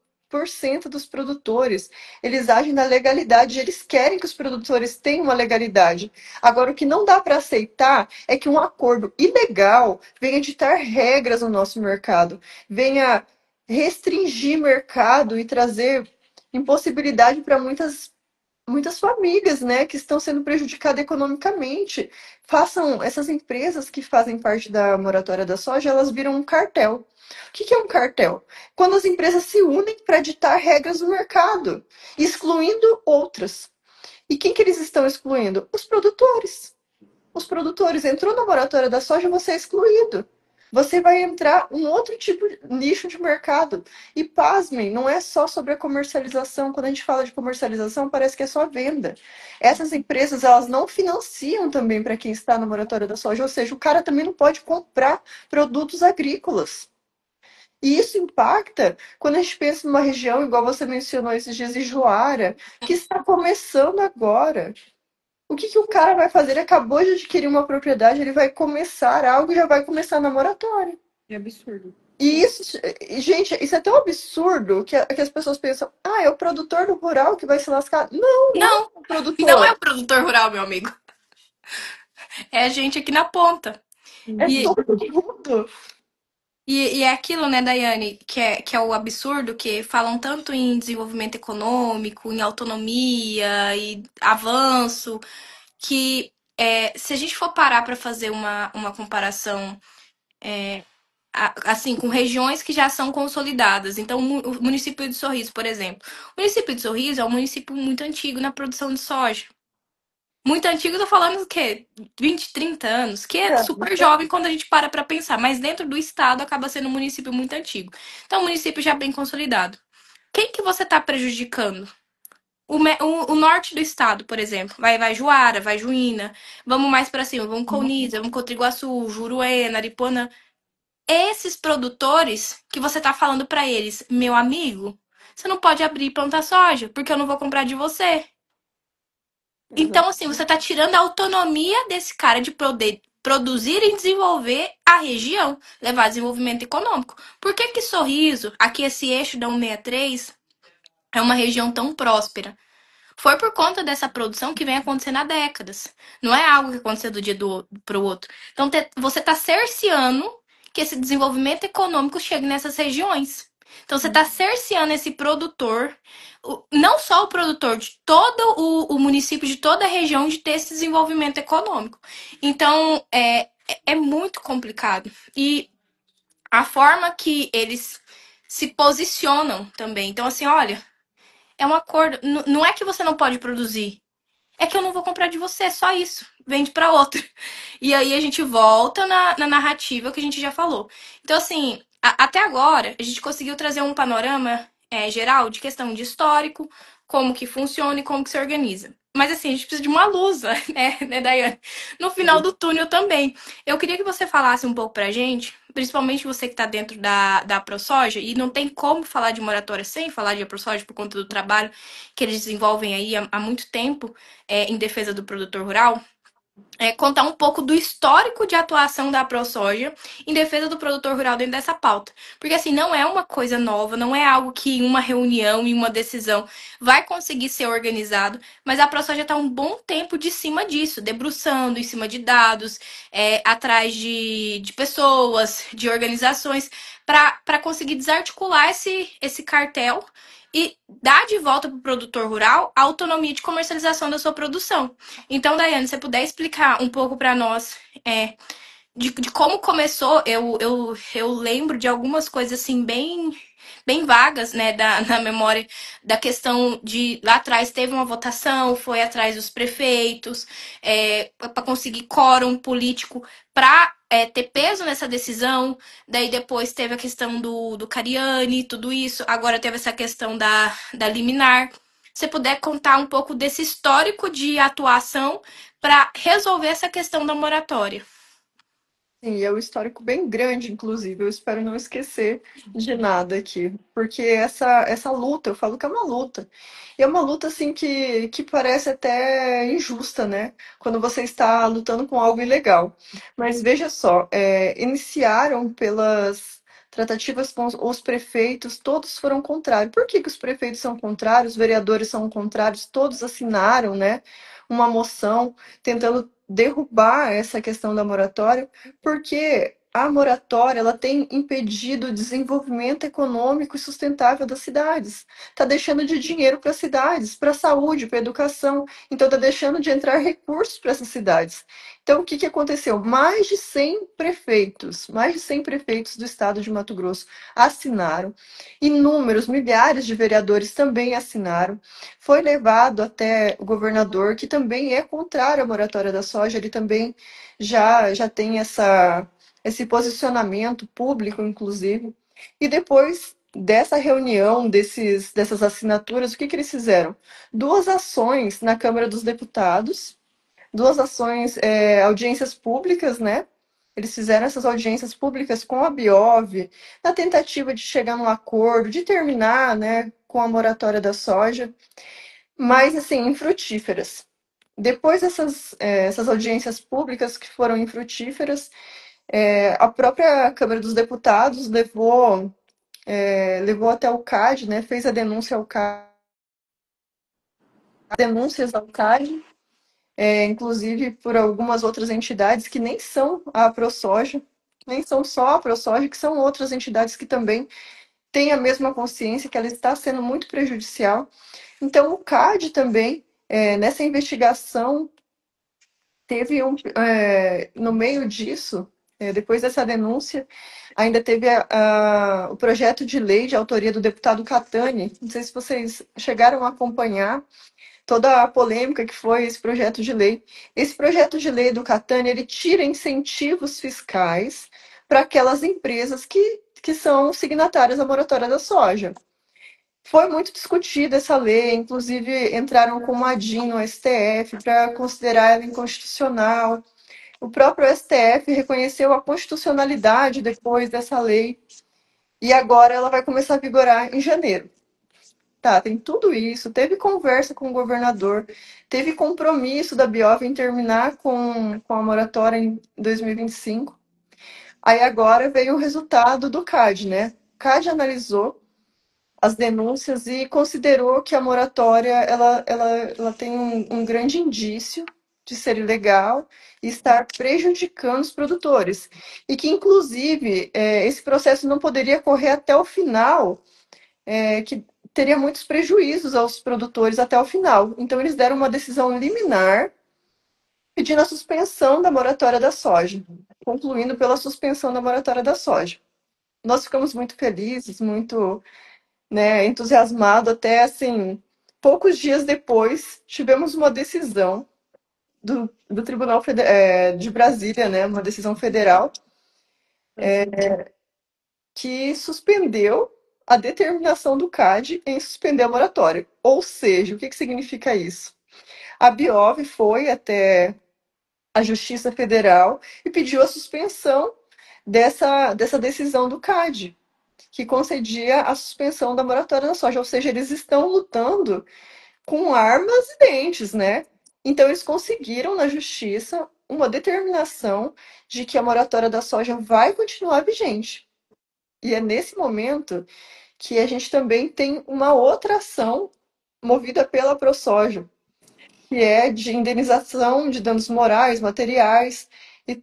dos produtores, eles agem na legalidade, eles querem que os produtores tenham uma legalidade. Agora, o que não dá para aceitar é que um acordo ilegal venha ditar regras no nosso mercado, venha restringir mercado e trazer impossibilidade para muitas famílias, né, que estão sendo prejudicadas economicamente. Façam essas empresas que fazem parte da moratória da soja, elas viram um cartel. O que é um cartel? Quando as empresas se unem para ditar regras do mercado, excluindo outras. E quem que eles estão excluindo? Os produtores. Os produtores entrou na moratória da soja, você é excluído. Você vai entrar um outro tipo de nicho de mercado. E pasmem, não é só sobre a comercialização. Quando a gente fala de comercialização, parece que é só venda. Essas empresas, elas não financiam também para quem está na moratória da soja, ou seja, o cara também não pode comprar produtos agrícolas. E isso impacta quando a gente pensa numa região, igual você mencionou esses dias, Ijuara, que está começando agora. O que que o cara vai fazer? Ele acabou de adquirir uma propriedade, ele vai começar algo e já vai começar na moratória. É absurdo. E isso, gente, isso é tão absurdo que as pessoas pensam, ah, é o produtor do rural que vai se lascar. Não, não é Não, o não é produtor, o produtor rural, meu amigo. É a gente aqui na ponta. é E, todo mundo. e é aquilo, né, Daiane, que é o absurdo, que falam tanto em desenvolvimento econômico, em autonomia e avanço, que se a gente for parar para fazer uma comparação assim, com regiões que já são consolidadas. Então, o município de Sorriso, por exemplo. O município de Sorriso é um município muito antigo na produção de soja. Muito antigo, eu tô falando do quê? 20, 30 anos, que é super jovem quando a gente para pensar, mas dentro do estado acaba sendo um município muito antigo. Então, um município já bem consolidado. Quem que você tá prejudicando? O norte do estado, por exemplo. Vai Juara, vai Juína. Vamos mais pra cima, vamos Colniza, vamos Cotriguaçu, Juruena, Aripuanã. Esses produtores que você tá falando pra eles, meu amigo, você não pode abrir e plantar soja, porque eu não vou comprar de você. Então, assim, você tá tirando a autonomia desse cara de poder produzir e desenvolver a região, levar desenvolvimento econômico. Por que que Sorriso, aqui esse eixo da 163, é uma região tão próspera? Foi por conta dessa produção que vem acontecendo há décadas. Não é algo que aconteceu do dia para o outro. Então, você está cerceando que esse desenvolvimento econômico chegue nessas regiões. Então, você está cerceando esse produtor, não só o produtor, de todo o município, de toda a região, de ter esse desenvolvimento econômico. Então, é muito complicado. E a forma que eles se posicionam também. Então, assim, olha, é um acordo. Não é que você não pode produzir. É que eu não vou comprar de você, só isso. Vende pra outro. E aí a gente volta na narrativa que a gente já falou. Então, assim, até agora, a gente conseguiu trazer um panorama geral de questão de histórico, como que funciona e como que se organiza. Mas assim, a gente precisa de uma luz, né, Daiane? No final do túnel também. Eu queria que você falasse um pouco pra gente, principalmente você que está dentro da ProSoja, e não tem como falar de moratória sem falar de ProSoja por conta do trabalho que eles desenvolvem aí há muito tempo em defesa do produtor rural. contar um pouco do histórico de atuação da ProSoja em defesa do produtor rural dentro dessa pauta. Porque, assim, não é uma coisa nova, não é algo que em uma reunião, em uma decisão, vai conseguir ser organizado, mas a ProSoja está um bom tempo de cima disso, debruçando em cima de dados, atrás de pessoas, de organizações, para conseguir desarticular esse cartel e dar de volta para o produtor rural a autonomia de comercialização da sua produção. Então, Daiane, se você puder explicar um pouco para nós de como começou, eu lembro de algumas coisas assim bem vagas, né, na memória da questão de lá atrás teve uma votação, foi atrás dos prefeitos, para conseguir quórum político para ter peso nessa decisão. Daí depois teve a questão do Cariani, tudo isso. Agora teve essa questão da liminar. Se você puder contar um pouco desse histórico de atuação para resolver essa questão da moratória. Sim, é um histórico bem grande, inclusive. Eu espero não esquecer de nada aqui, porque essa luta, eu falo que é uma luta. E é uma luta assim que parece até injusta, né? Quando você está lutando com algo ilegal. Mas veja só, iniciaram pelas tratativas com os prefeitos, todos foram contrários. Por que que os prefeitos são contrários, os vereadores são contrários, todos assinaram, né, uma moção tentando derrubar essa questão da moratória, porque a moratória ela tem impedido o desenvolvimento econômico e sustentável das cidades. Está deixando de dinheiro para as cidades, para a saúde, para a educação. Então, está deixando de entrar recursos para essas cidades. Então, o que, que aconteceu? Mais de 100 prefeitos do estado de Mato Grosso assinaram. Inúmeros, milhares de vereadores também assinaram. Foi levado até o governador, que também é contrário à moratória da soja, ele também já tem esse posicionamento público, inclusive. E depois dessa reunião, dessas assinaturas, o que, que eles fizeram? Duas ações na Câmara dos Deputados, duas ações, audiências públicas, né? Eles fizeram essas audiências públicas com a Biov, na tentativa de chegar num acordo, de terminar, né, com a moratória da soja, mas assim, infrutíferas. Depois essas audiências públicas que foram infrutíferas, a própria Câmara dos Deputados levou até o CAD, né, fez a denúncia ao CAD, denúncias ao CAD, inclusive por algumas outras entidades que nem são a ProSoja, nem são só a ProSoja, que são outras entidades que também têm a mesma consciência que ela está sendo muito prejudicial. Então, o CAD também, nessa investigação, teve no meio disso, depois dessa denúncia, ainda teve o projeto de lei de autoria do deputado Catani. Não sei se vocês chegaram a acompanhar toda a polêmica que foi esse projeto de lei. Esse projeto de lei do Catani, ele tira incentivos fiscais para aquelas empresas que são signatárias da moratória da soja. Foi muito discutida essa lei, inclusive entraram com uma ADIM no STF para considerar ela inconstitucional. O próprio STF reconheceu a constitucionalidade depois dessa lei e agora ela vai começar a vigorar em janeiro. Tá, tem tudo isso. Teve conversa com o governador, teve compromisso da Biov em terminar com a moratória em 2025. Aí agora veio o resultado do CAD, né? O CAD analisou as denúncias e considerou que a moratória ela tem um grande indício de ser ilegal e estar prejudicando os produtores. E que, inclusive, esse processo não poderia correr até o final, que teria muitos prejuízos aos produtores até o final. Então, eles deram uma decisão liminar pedindo a suspensão da moratória da soja, concluindo pela suspensão da moratória da soja. Nós ficamos muito felizes, muito, né, entusiasmado, até assim, poucos dias depois, tivemos uma decisão do Tribunal de Brasília, né, uma decisão federal, que suspendeu a determinação do CAD em suspender a moratória. Ou seja, o que, que significa isso? A Biov foi até a Justiça Federal e pediu a suspensão dessa decisão do CAD, que concedia a suspensão da moratória da soja. Ou seja, eles estão lutando com armas e dentes, né? Então, eles conseguiram na justiça uma determinação de que a moratória da soja vai continuar vigente. E é nesse momento que a gente também tem uma outra ação movida pela ProSoja, que é de indenização de danos morais, materiais e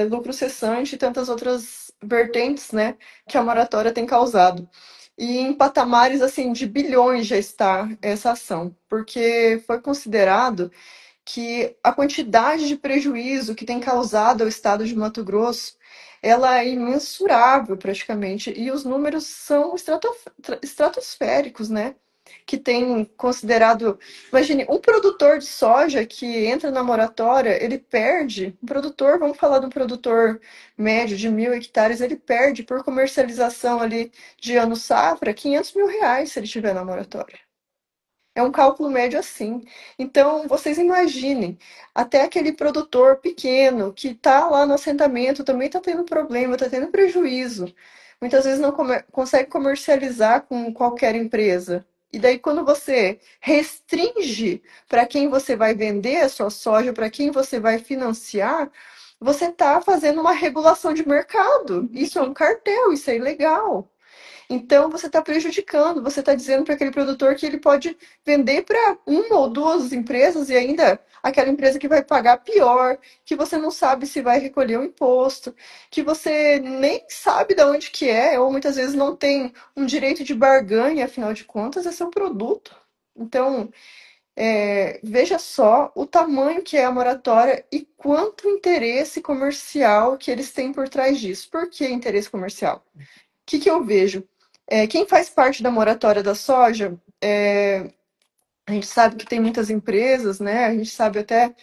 lucro cessante e tantas outras vertentes, né, que a moratória tem causado. E em patamares assim de bilhões já está essa ação, porque foi considerado que a quantidade de prejuízo que tem causado ao estado de Mato Grosso, ela é imensurável praticamente, e os números são estratosféricos, né? Que tem considerado, imagine, um produtor de soja que entra na moratória, ele perde, um produtor, vamos falar de um produtor médio de 1.000 hectares, ele perde por comercialização ali de ano safra R$ 500.000 se ele tiver na moratória. É um cálculo médio assim. Então, vocês imaginem, até aquele produtor pequeno que está lá no assentamento também está tendo problema, está tendo prejuízo. Muitas vezes não consegue comercializar com qualquer empresa. E daí, quando você restringe para quem você vai vender a sua soja, para quem você vai financiar, você está fazendo uma regulação de mercado. Isso é um cartel, isso é ilegal. Então, você está prejudicando, você está dizendo para aquele produtor que ele pode vender para uma ou duas empresas e ainda aquela empresa que vai pagar pior, que você não sabe se vai recolher o imposto, que você nem sabe de onde que é, ou muitas vezes não tem um direito de barganha, afinal de contas, é seu produto. Então, veja só o tamanho que é a moratória e quanto interesse comercial que eles têm por trás disso. Por que interesse comercial? Que eu vejo? Quem faz parte da moratória da soja, a gente sabe que tem muitas empresas, né? A gente sabe até,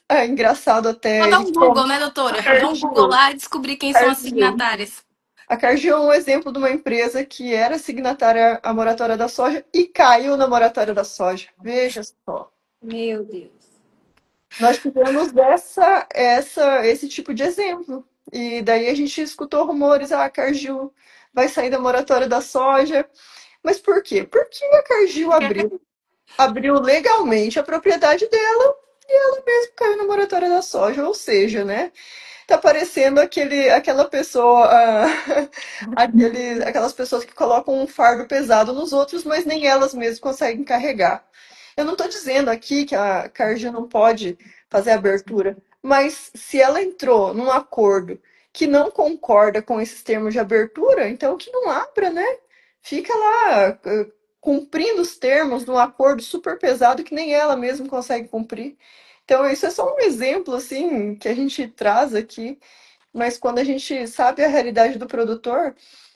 é engraçado Só até, dar eles um falam, Google, né, a doutora? Dá um Google Cargill, lá e descobrir quem são as Cargill. signatárias. A Cargill é um exemplo de uma empresa que era signatária à moratória da soja e caiu na moratória da soja. Veja só. Meu Deus. Nós tivemos esse tipo de exemplo. E daí a gente escutou rumores, a Cargill vai sair da moratória da soja. Mas por quê? Porque a Cargill abriu legalmente a propriedade dela e ela mesmo caiu na moratória da soja, ou seja, né? Tá parecendo aquela pessoa, aquelas pessoas que colocam um fardo pesado nos outros, mas nem elas mesmas conseguem carregar. Eu não estou dizendo aqui que a Cargill não pode fazer abertura, mas se ela entrou num acordo que não concorda com esses termos de abertura, então que não abra, né? Fica lá cumprindo os termos de um acordo super pesado que nem ela mesma consegue cumprir. Então, isso é só um exemplo, assim, que a gente traz aqui, mas quando a gente sabe a realidade do produtor,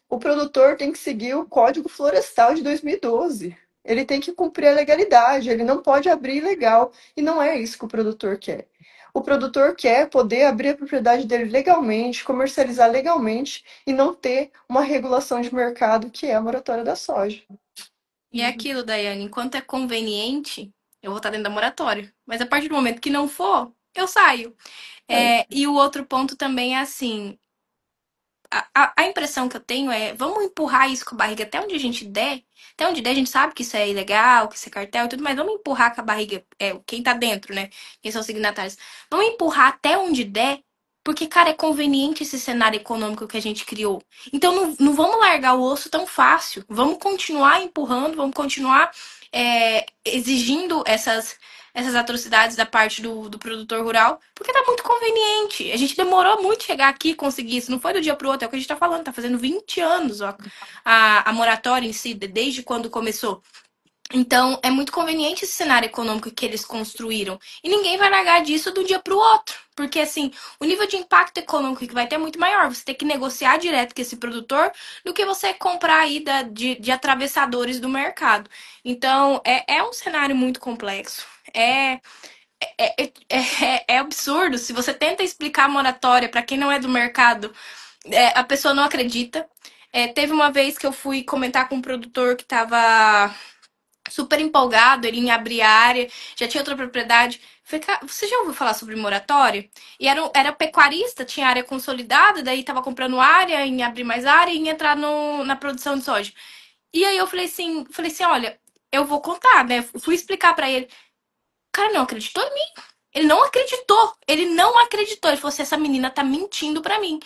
o produtor tem que seguir o Código Florestal de 2012. Ele tem que cumprir a legalidade, ele não pode abrir ilegal. E não é isso que o produtor quer. O produtor quer poder abrir a propriedade dele legalmente, comercializar legalmente e não ter uma regulação de mercado que é a moratória da soja. E é aquilo, Daiane, enquanto é conveniente, eu vou estar dentro da moratória. Mas a partir do momento que não for, eu saio. Aí, E o outro ponto também é assim, a impressão que eu tenho é, vamos empurrar isso com a barriga até onde a gente der. Até onde der, a gente sabe que isso é ilegal, que isso é cartel e tudo, mas vamos empurrar com a barriga, quem tá dentro, né? Quem são os signatários. Vamos empurrar até onde der, porque, cara, é conveniente esse cenário econômico que a gente criou. Então não vamos largar o osso tão fácil. Vamos continuar empurrando, vamos continuar exigindo essas atrocidades da parte do produtor rural, porque tá muito conveniente. A gente demorou muito chegar aqui e conseguir isso. Não foi do dia pro outro, é o que a gente tá falando. Tá fazendo 20 anos ó, a moratória em si, desde quando começou. Então, é muito conveniente esse cenário econômico que eles construíram. E ninguém vai largar disso de um dia para o outro. Porque, assim, o nível de impacto econômico que vai ter é muito maior. Você tem que negociar direto com esse produtor do que você comprar aí de atravessadores do mercado. Então, é um cenário muito complexo. É absurdo. Se você tenta explicar a moratória para quem não é do mercado, a pessoa não acredita. Teve uma vez que eu fui comentar com um produtor que estava super empolgado, ele em abrir a área, já tinha outra propriedade. Falei, cara, você já ouviu falar sobre moratória? E era pecuarista, tinha área consolidada, daí tava comprando área, em abrir mais área e em entrar na produção de soja. E aí eu falei assim, olha, eu vou contar, né? Fui explicar pra ele. cara não acreditou em mim. Ele não acreditou. Ele não acreditou. Ele falou assim: essa menina tá mentindo pra mim.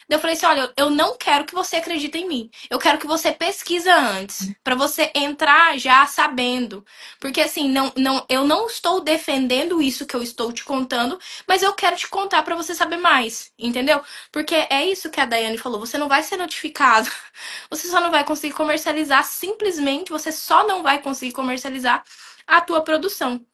Daí eu falei assim: olha, eu não quero que você acredite em mim. Eu quero que você pesquisa antes, pra você entrar já sabendo. Porque assim, eu não estou defendendo isso que eu estou te contando, mas eu quero te contar pra você saber mais, entendeu? Porque é isso que a Daiane falou, você não vai ser notificado. Você só não vai conseguir comercializar, simplesmente você só não vai conseguir comercializar a tua produção.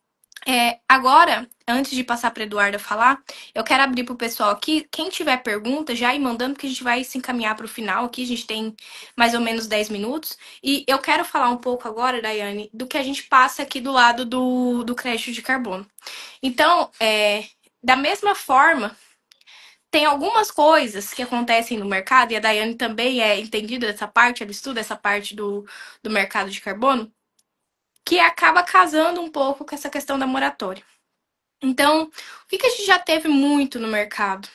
Agora, antes de passar para Eduarda falar, eu quero abrir para o pessoal aqui. Quem tiver pergunta, já ir mandando, porque a gente vai se encaminhar para o final aqui. A gente tem mais ou menos 10 minutos. E eu quero falar um pouco agora, Daiane, do que a gente passa aqui do lado do crédito de carbono. Então, da mesma forma, tem algumas coisas que acontecem no mercado, e a Daiane também é entendida dessa parte, ela estuda essa parte do mercado de carbono, que acaba casando um pouco com essa questão da moratória. Então, o que a gente já teve muito no mercado?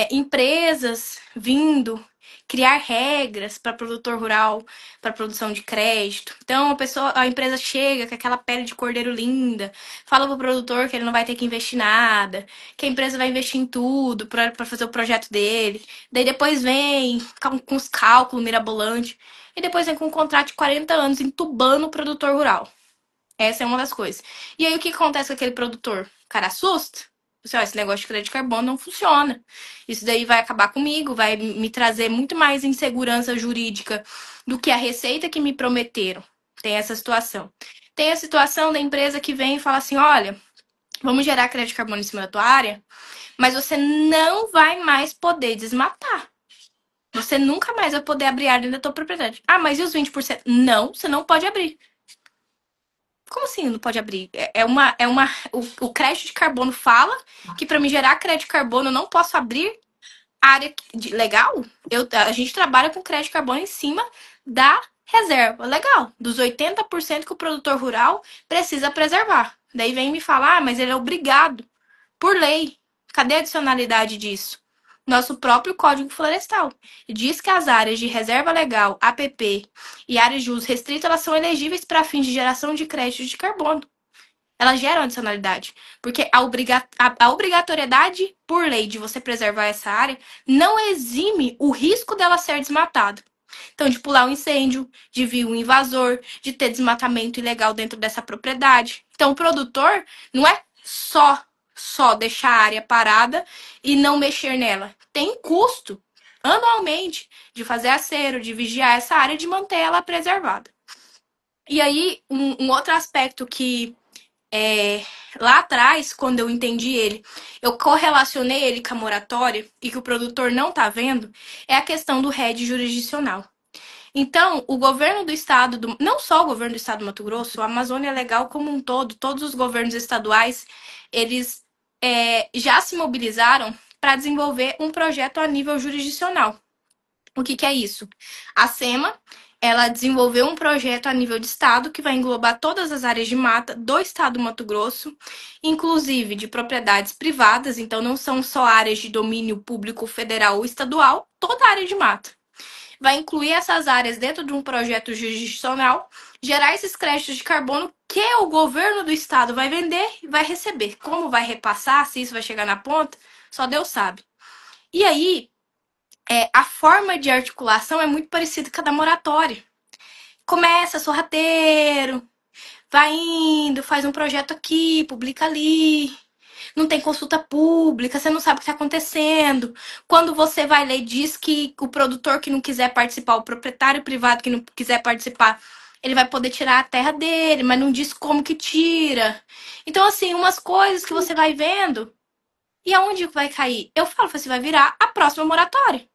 Empresas vindo criar regras para produtor rural, para produção de crédito. Então, a empresa chega com aquela pele de cordeiro linda, fala pro produtor que ele não vai ter que investir nada, que a empresa vai investir em tudo para fazer o projeto dele. Daí depois vem com os cálculos mirabolantes, e depois vem com um contrato de 40 anos entubando o produtor rural. Essa é uma das coisas. E aí, o que acontece com aquele produtor? O cara assusta. Você, ó, esse negócio de crédito de carbono não funciona. Isso daí vai acabar comigo, vai me trazer muito mais insegurança jurídica do que a receita que me prometeram. Tem essa situação. Tem a situação da empresa que vem e fala assim: olha, vamos gerar crédito de carbono em cima da tua área, mas você não vai mais poder desmatar. Você nunca mais vai poder abrir área da tua propriedade. Ah, mas e os 20%? Não, você não pode abrir. Como assim não pode abrir? O crédito de carbono fala que para me gerar crédito de carbono eu não posso abrir área legal. A gente trabalha com crédito de carbono em cima da reserva legal, dos 80% que o produtor rural precisa preservar. Daí vem me falar, mas ele é obrigado por lei. Cadê a adicionalidade disso? Nosso próprio Código Florestal diz que as áreas de reserva legal, APP, e áreas de uso restrito, elas são elegíveis para fins de geração de crédito de carbono. Elas geram adicionalidade, porque a obrigatoriedade por lei de você preservar essa área não exime o risco dela ser desmatada. Então, de pular um incêndio, de vir um invasor, de ter desmatamento ilegal dentro dessa propriedade. Então, o produtor não é só deixar a área parada e não mexer nela. Tem custo anualmente de fazer acero, de vigiar essa área, de manter ela preservada. E aí, um outro aspecto que lá atrás, quando eu entendi ele, eu correlacionei ele com a moratória e que o produtor não tá vendo, é a questão do RED jurisdicional. Então, o governo do estado, não só o governo do estado do Mato Grosso, a Amazônia Legal como um todo, todos os governos estaduais, eles já se mobilizaram para desenvolver um projeto a nível jurisdicional. O que é isso? A SEMA, ela desenvolveu um projeto a nível de estado que vai englobar todas as áreas de mata do estado do Mato Grosso, inclusive de propriedades privadas, então não são só áreas de domínio público federal ou estadual, toda a área de mata. Vai incluir essas áreas dentro de um projeto jurisdicional, gerar esses créditos de carbono que o governo do estado vai vender e vai receber. Como vai repassar, se isso vai chegar na ponta, só Deus sabe. E aí, a forma de articulação é muito parecida com a da moratória. Começa sorrateiro, vai indo, faz um projeto aqui, publica ali. Não tem consulta pública, você não sabe o que está acontecendo. Quando você vai ler, diz que o produtor que não quiser participar, o proprietário privado que não quiser participar, ele vai poder tirar a terra dele, mas não diz como que tira. Então, assim, umas coisas que você vai vendo. E aonde vai cair? Eu falo, você vai virar a próxima moratória.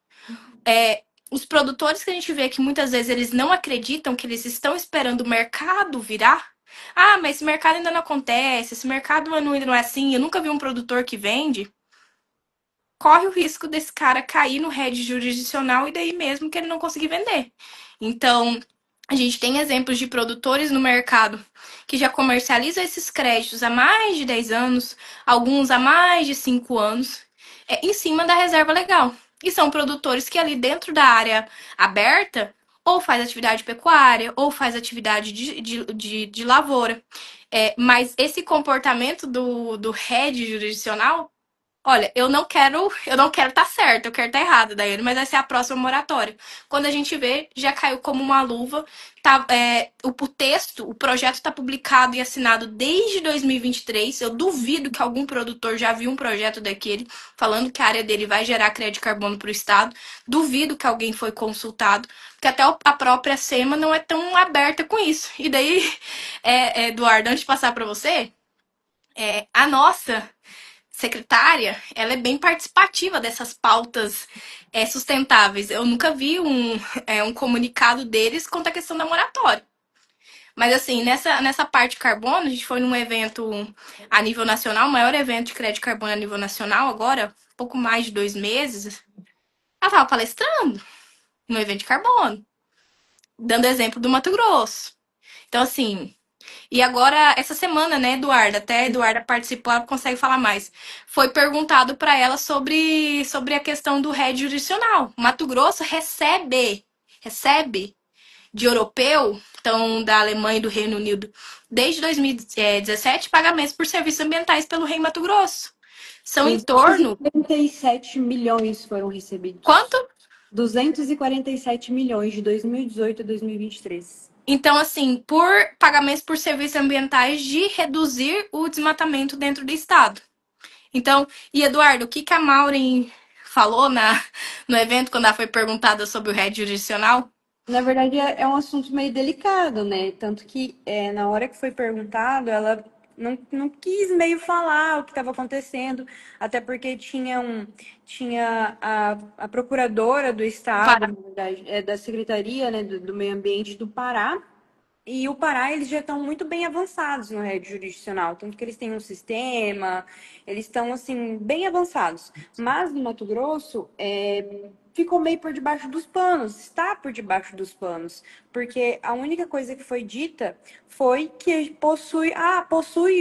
Os produtores que a gente vê que muitas vezes eles não acreditam que eles estão esperando o mercado virar. Ah, mas esse mercado ainda não acontece, esse mercado ainda não é assim, eu nunca vi um produtor que vende. Corre o risco desse cara cair no RED jurisdicional e daí mesmo que ele não conseguir vender. Então, a gente tem exemplos de produtores no mercado que já comercializam esses créditos há mais de 10 anos, alguns há mais de 5 anos, em cima da reserva legal. E são produtores que ali dentro da área aberta, ou faz atividade pecuária, ou faz atividade de lavoura. Mas esse comportamento do head jurisdicional, olha, eu não quero estar certo, eu quero estar errada, Daiane, mas essa é a próxima moratória. Quando a gente vê, já caiu como uma luva. Tá, o texto, o projeto está publicado e assinado desde 2023. Eu duvido que algum produtor já viu um projeto daquele falando que a área dele vai gerar crédito de carbono para o Estado. Duvido que alguém foi consultado, porque até a própria SEMA não é tão aberta com isso. E daí, Eduardo, antes de passar para você, a nossa secretária, ela é bem participativa dessas pautas sustentáveis. Eu nunca vi um comunicado deles quanto à questão da moratória. Mas assim, nessa parte de carbono, a gente foi num evento a nível nacional, o maior evento de crédito de carbono a nível nacional agora, pouco mais de 2 meses. Ela estava palestrando no evento de carbono, dando exemplo do Mato Grosso. Então, assim, e agora, essa semana, né, Eduarda? Até a Eduarda participou, ela consegue falar mais. Foi perguntado para ela sobre a questão do RED jurisdicional. Mato Grosso recebe de europeu, então da Alemanha e do Reino Unido, desde 2017, pagamentos por serviços ambientais pelo Rei Mato Grosso. São em torno. 247 milhões foram recebidos. Quanto? 247 milhões de 2018 a 2023. Então, assim, por pagamentos por serviços ambientais de reduzir o desmatamento dentro do estado. Então, e Eduardo, o que a Maureen falou no evento quando ela foi perguntada sobre o RED jurisdicional? Na verdade, é um assunto meio delicado, né? Tanto que na hora que foi perguntado, ela não quis meio falar o que estava acontecendo, até porque tinha a procuradora do estado, Para. na verdade, da Secretaria, né, do Meio Ambiente do Pará. E o Pará, eles já estão muito bem avançados no rede jurisdicional, tanto que eles têm um sistema, eles estão, assim, bem avançados. Mas no Mato Grosso, ficou meio por debaixo dos panos, está por debaixo dos panos, porque a única coisa que foi dita foi que possui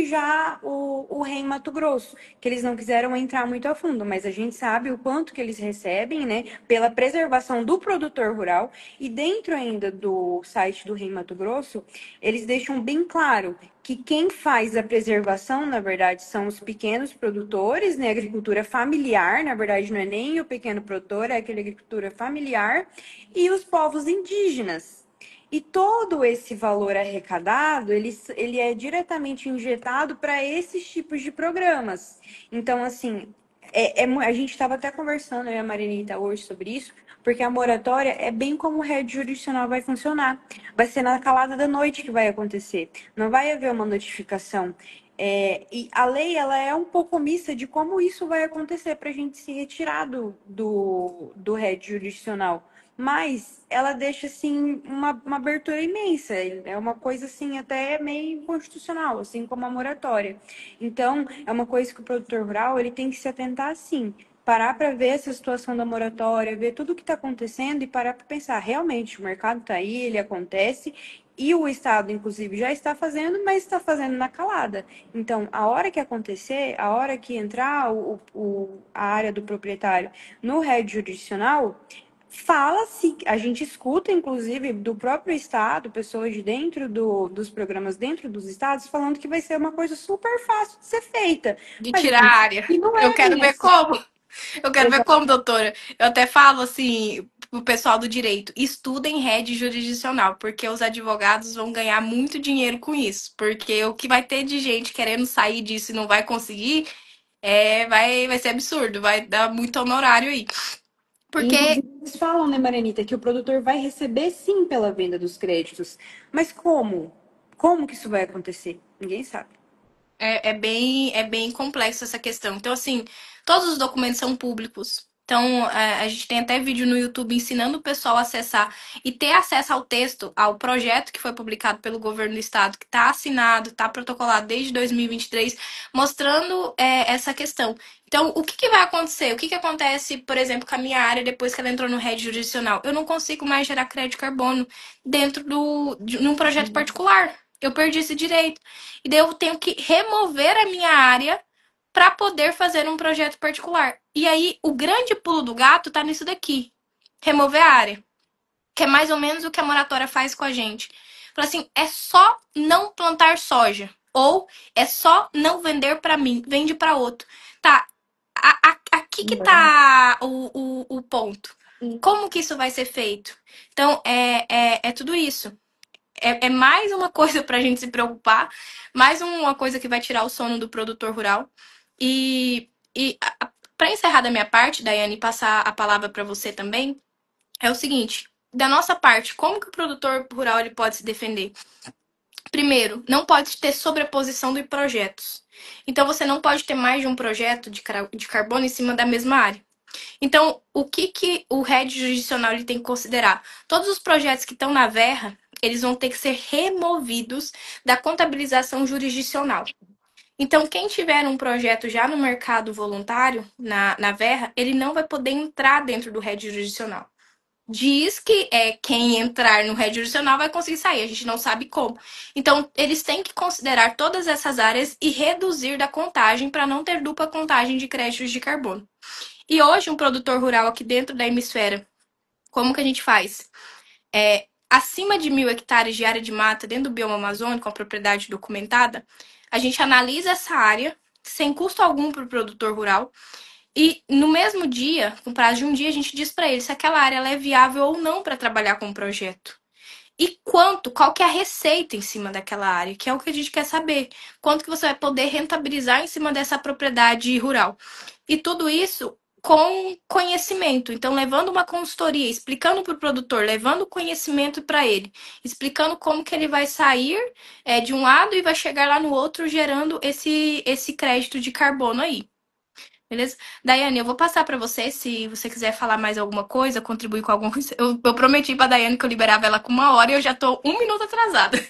já o rei Mato Grosso, que eles não quiseram entrar muito a fundo, mas a gente sabe o quanto que eles recebem, né, pela preservação do produtor rural, e dentro ainda do site do rei Mato Grosso, eles deixam bem claro que quem faz a preservação, na verdade, são os pequenos produtores, né? Agricultura familiar, na verdade, não é nem o pequeno produtor, é aquela agricultura familiar, e os povos indígenas. E todo esse valor arrecadado, ele é diretamente injetado para esses tipos de programas. Então, assim, a gente estava até conversando, eu e a Marinita, hoje sobre isso, porque a moratória é bem como o rede jurisdicional vai funcionar. Vai ser na calada da noite que vai acontecer. Não vai haver uma notificação. E a lei, ela é um pouco omissa de como isso vai acontecer para a gente se retirar do rede jurisdicional. Mas ela deixa, assim, uma abertura imensa. É uma coisa, assim, até meio inconstitucional, assim como a moratória. Então, é uma coisa que o produtor rural, ele tem que se atentar, assim, parar para ver essa situação da moratória, ver tudo o que está acontecendo e parar para pensar, realmente, o mercado está aí, ele acontece, e o Estado, inclusive, já está fazendo, mas está fazendo na calada. Então, a hora que acontecer, a hora que entrar a área do proprietário no rede jurisdicional, fala-se, a gente escuta, inclusive, do próprio Estado, pessoas de dentro dos programas dentro dos estados, falando que vai ser uma coisa super fácil de ser feita. De Mas a tirar gente a sabe área. que não Eu é quero bem ver assim. como. Eu quero ver como, doutora. Eu até falo assim pro pessoal do direito, estudem rede jurisdicional, porque os advogados vão ganhar muito dinheiro com isso. Porque o que vai ter de gente querendo sair disso e não vai conseguir, vai ser absurdo, vai dar muito honorário aí. E, Porque inclusive, eles falam, né, Marianita, que o produtor vai receber sim pela venda dos créditos. Mas como? Como que isso vai acontecer? Ninguém sabe. é bem complexo essa questão. Então, assim, todos os documentos são públicos. Então, a gente tem até vídeo no YouTube ensinando o pessoal a acessar e ter acesso ao texto, ao projeto que foi publicado pelo governo do estado, que está assinado, está protocolado desde 2023, mostrando essa questão. Então, o que vai acontecer? O que acontece, por exemplo, com a minha área depois que ela entrou no rede jurisdicional? Eu não consigo mais gerar crédito de carbono dentro num projeto particular. Eu perdi esse direito. E daí eu tenho que remover a minha área para poder fazer um projeto particular. E aí o grande pulo do gato tá nisso daqui. Remover a área. que é mais ou menos o que a moratória faz com a gente. Fala assim, é só não plantar soja. Ou é só não vender para mim, vende para outro. Tá, aqui que tá o ponto. Como que isso vai ser feito? Então, é tudo isso. É mais uma coisa para a gente se preocupar, mais uma coisa que vai tirar o sono do produtor rural. E para encerrar da minha parte, Daiane, e passar a palavra para você também, é o seguinte: da nossa parte, como que o produtor rural ele pode se defender? Primeiro, não pode ter sobreposição de projetos. Então, você não pode ter mais de um projeto de carbono em cima da mesma área. Então, o que, que o RED jurisdicional ele tem que considerar? Todos os projetos que estão na verra, eles vão ter que ser removidos da contabilização jurisdicional. Então, quem tiver um projeto já no mercado voluntário, na verra, ele não vai poder entrar dentro do RED jurisdicional. Diz que quem entrar no RED jurisdicional vai conseguir sair, a gente não sabe como. Então, eles têm que considerar todas essas áreas e reduzir da contagem para não ter dupla contagem de créditos de carbono. E hoje, um produtor rural aqui dentro da hemisfera, como que a gente faz? Acima de 1.000 hectares de área de mata dentro do bioma amazônico, com a propriedade documentada, a gente analisa essa área sem custo algum para o produtor rural. E no mesmo dia, com prazo de um dia, a gente diz para ele se aquela área é viável ou não para trabalhar com o projeto. E qual que é a receita em cima daquela área, que é o que a gente quer saber. Quanto que você vai poder rentabilizar em cima dessa propriedade rural. E tudo isso com conhecimento. Então, levando uma consultoria, explicando para o produtor, levando conhecimento para ele, explicando como que ele vai sair de um lado e vai chegar lá no outro, gerando esse crédito de carbono aí. Beleza? Daiane, eu vou passar para você, se você quiser falar mais alguma coisa, contribuir com alguma coisa. Eu prometi para Daiane que eu liberava ela com 1 hora e eu já tô 1 minuto atrasada.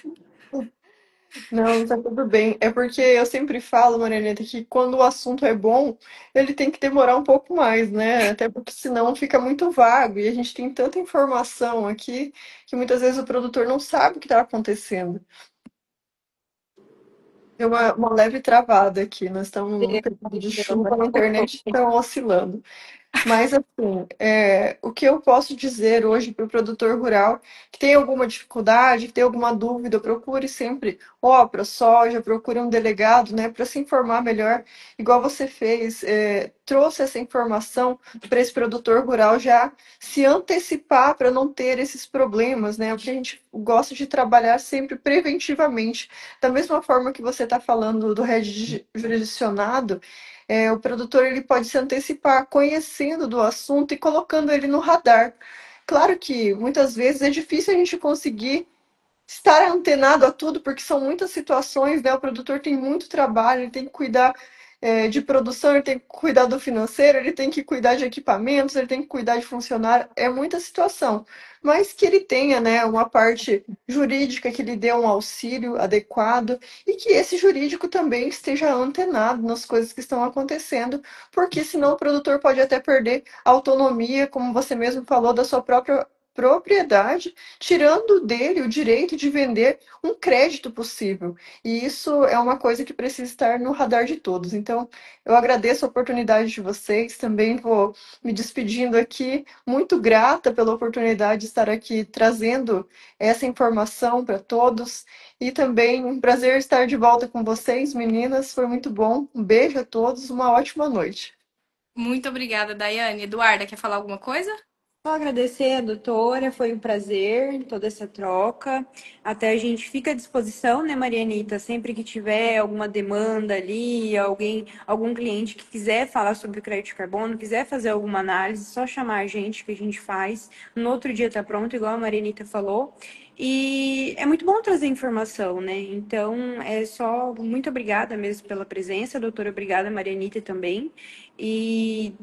Não, tá tudo bem. É porque eu sempre falo, Marianeta, que quando o assunto é bom, ele tem que demorar um pouco mais, né? Até porque senão fica muito vago e a gente tem tanta informação aqui que muitas vezes o produtor não sabe o que está acontecendo. Deu uma leve travada aqui, nós estamos num período de chuva, a internet está oscilando. Mas, assim, o que eu posso dizer hoje para o produtor rural que tem alguma dificuldade, que tem alguma dúvida, procure sempre para soja, procure um delegado, né, para se informar melhor, igual você fez, trouxe essa informação para esse produtor rural já se antecipar para não ter esses problemas, né, porque a gente gosta de trabalhar sempre preventivamente. Da mesma forma que você está falando do rede jurisdicionado, o produtor ele pode se antecipar conhecendo do assunto e colocando ele no radar. Claro que muitas vezes é difícil a gente conseguir estar antenado a tudo, porque são muitas situações, né? O produtor tem muito trabalho, ele tem que cuidar de produção, ele tem que cuidar do financeiro, ele tem que cuidar de equipamentos, ele tem que cuidar de funcionário, é muita situação. Mas que ele tenha, né, uma parte jurídica, que lhe dê um auxílio adequado e que esse jurídico também esteja antenado nas coisas que estão acontecendo, porque senão o produtor pode até perder a autonomia, como você mesmo falou, da sua própria propriedade, tirando dele o direito de vender um crédito possível. E isso é uma coisa que precisa estar no radar de todos. Então, eu agradeço a oportunidade de vocês, também vou me despedindo aqui, muito grata pela oportunidade de estar aqui trazendo essa informação para todos. E também um prazer estar de volta com vocês, meninas. Foi muito bom. Um beijo a todos, uma ótima noite. Muito obrigada, Daiane. Eduarda, quer falar alguma coisa? Só agradecer a doutora, foi um prazer toda essa troca. Até a gente fica à disposição, né, Marianita? Sempre que tiver alguma demanda ali, algum cliente que quiser falar sobre o crédito de carbono, quiser fazer alguma análise, só chamar a gente que a gente faz. No outro dia tá pronto, igual a Marianita falou. E é muito bom trazer informação, né? Então, é só muito obrigada mesmo pela presença, doutora. Obrigada, Marianita, também. E,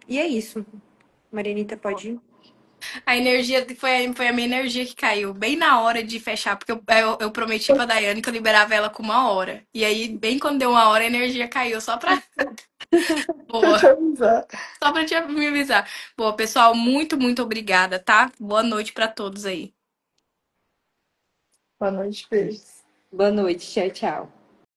e é isso. Marianita, pode ir. A energia foi a minha energia que caiu bem na hora de fechar, porque eu prometi pra Daiane que eu liberava ela com 1 hora. E aí, bem quando deu 1 hora, a energia caiu só pra. Boa. Deixa eu avisar. Só pra me avisar. Boa, pessoal, muito, muito obrigada, tá? Boa noite pra todos aí. Boa noite, beijos. Boa noite, tchau, tchau.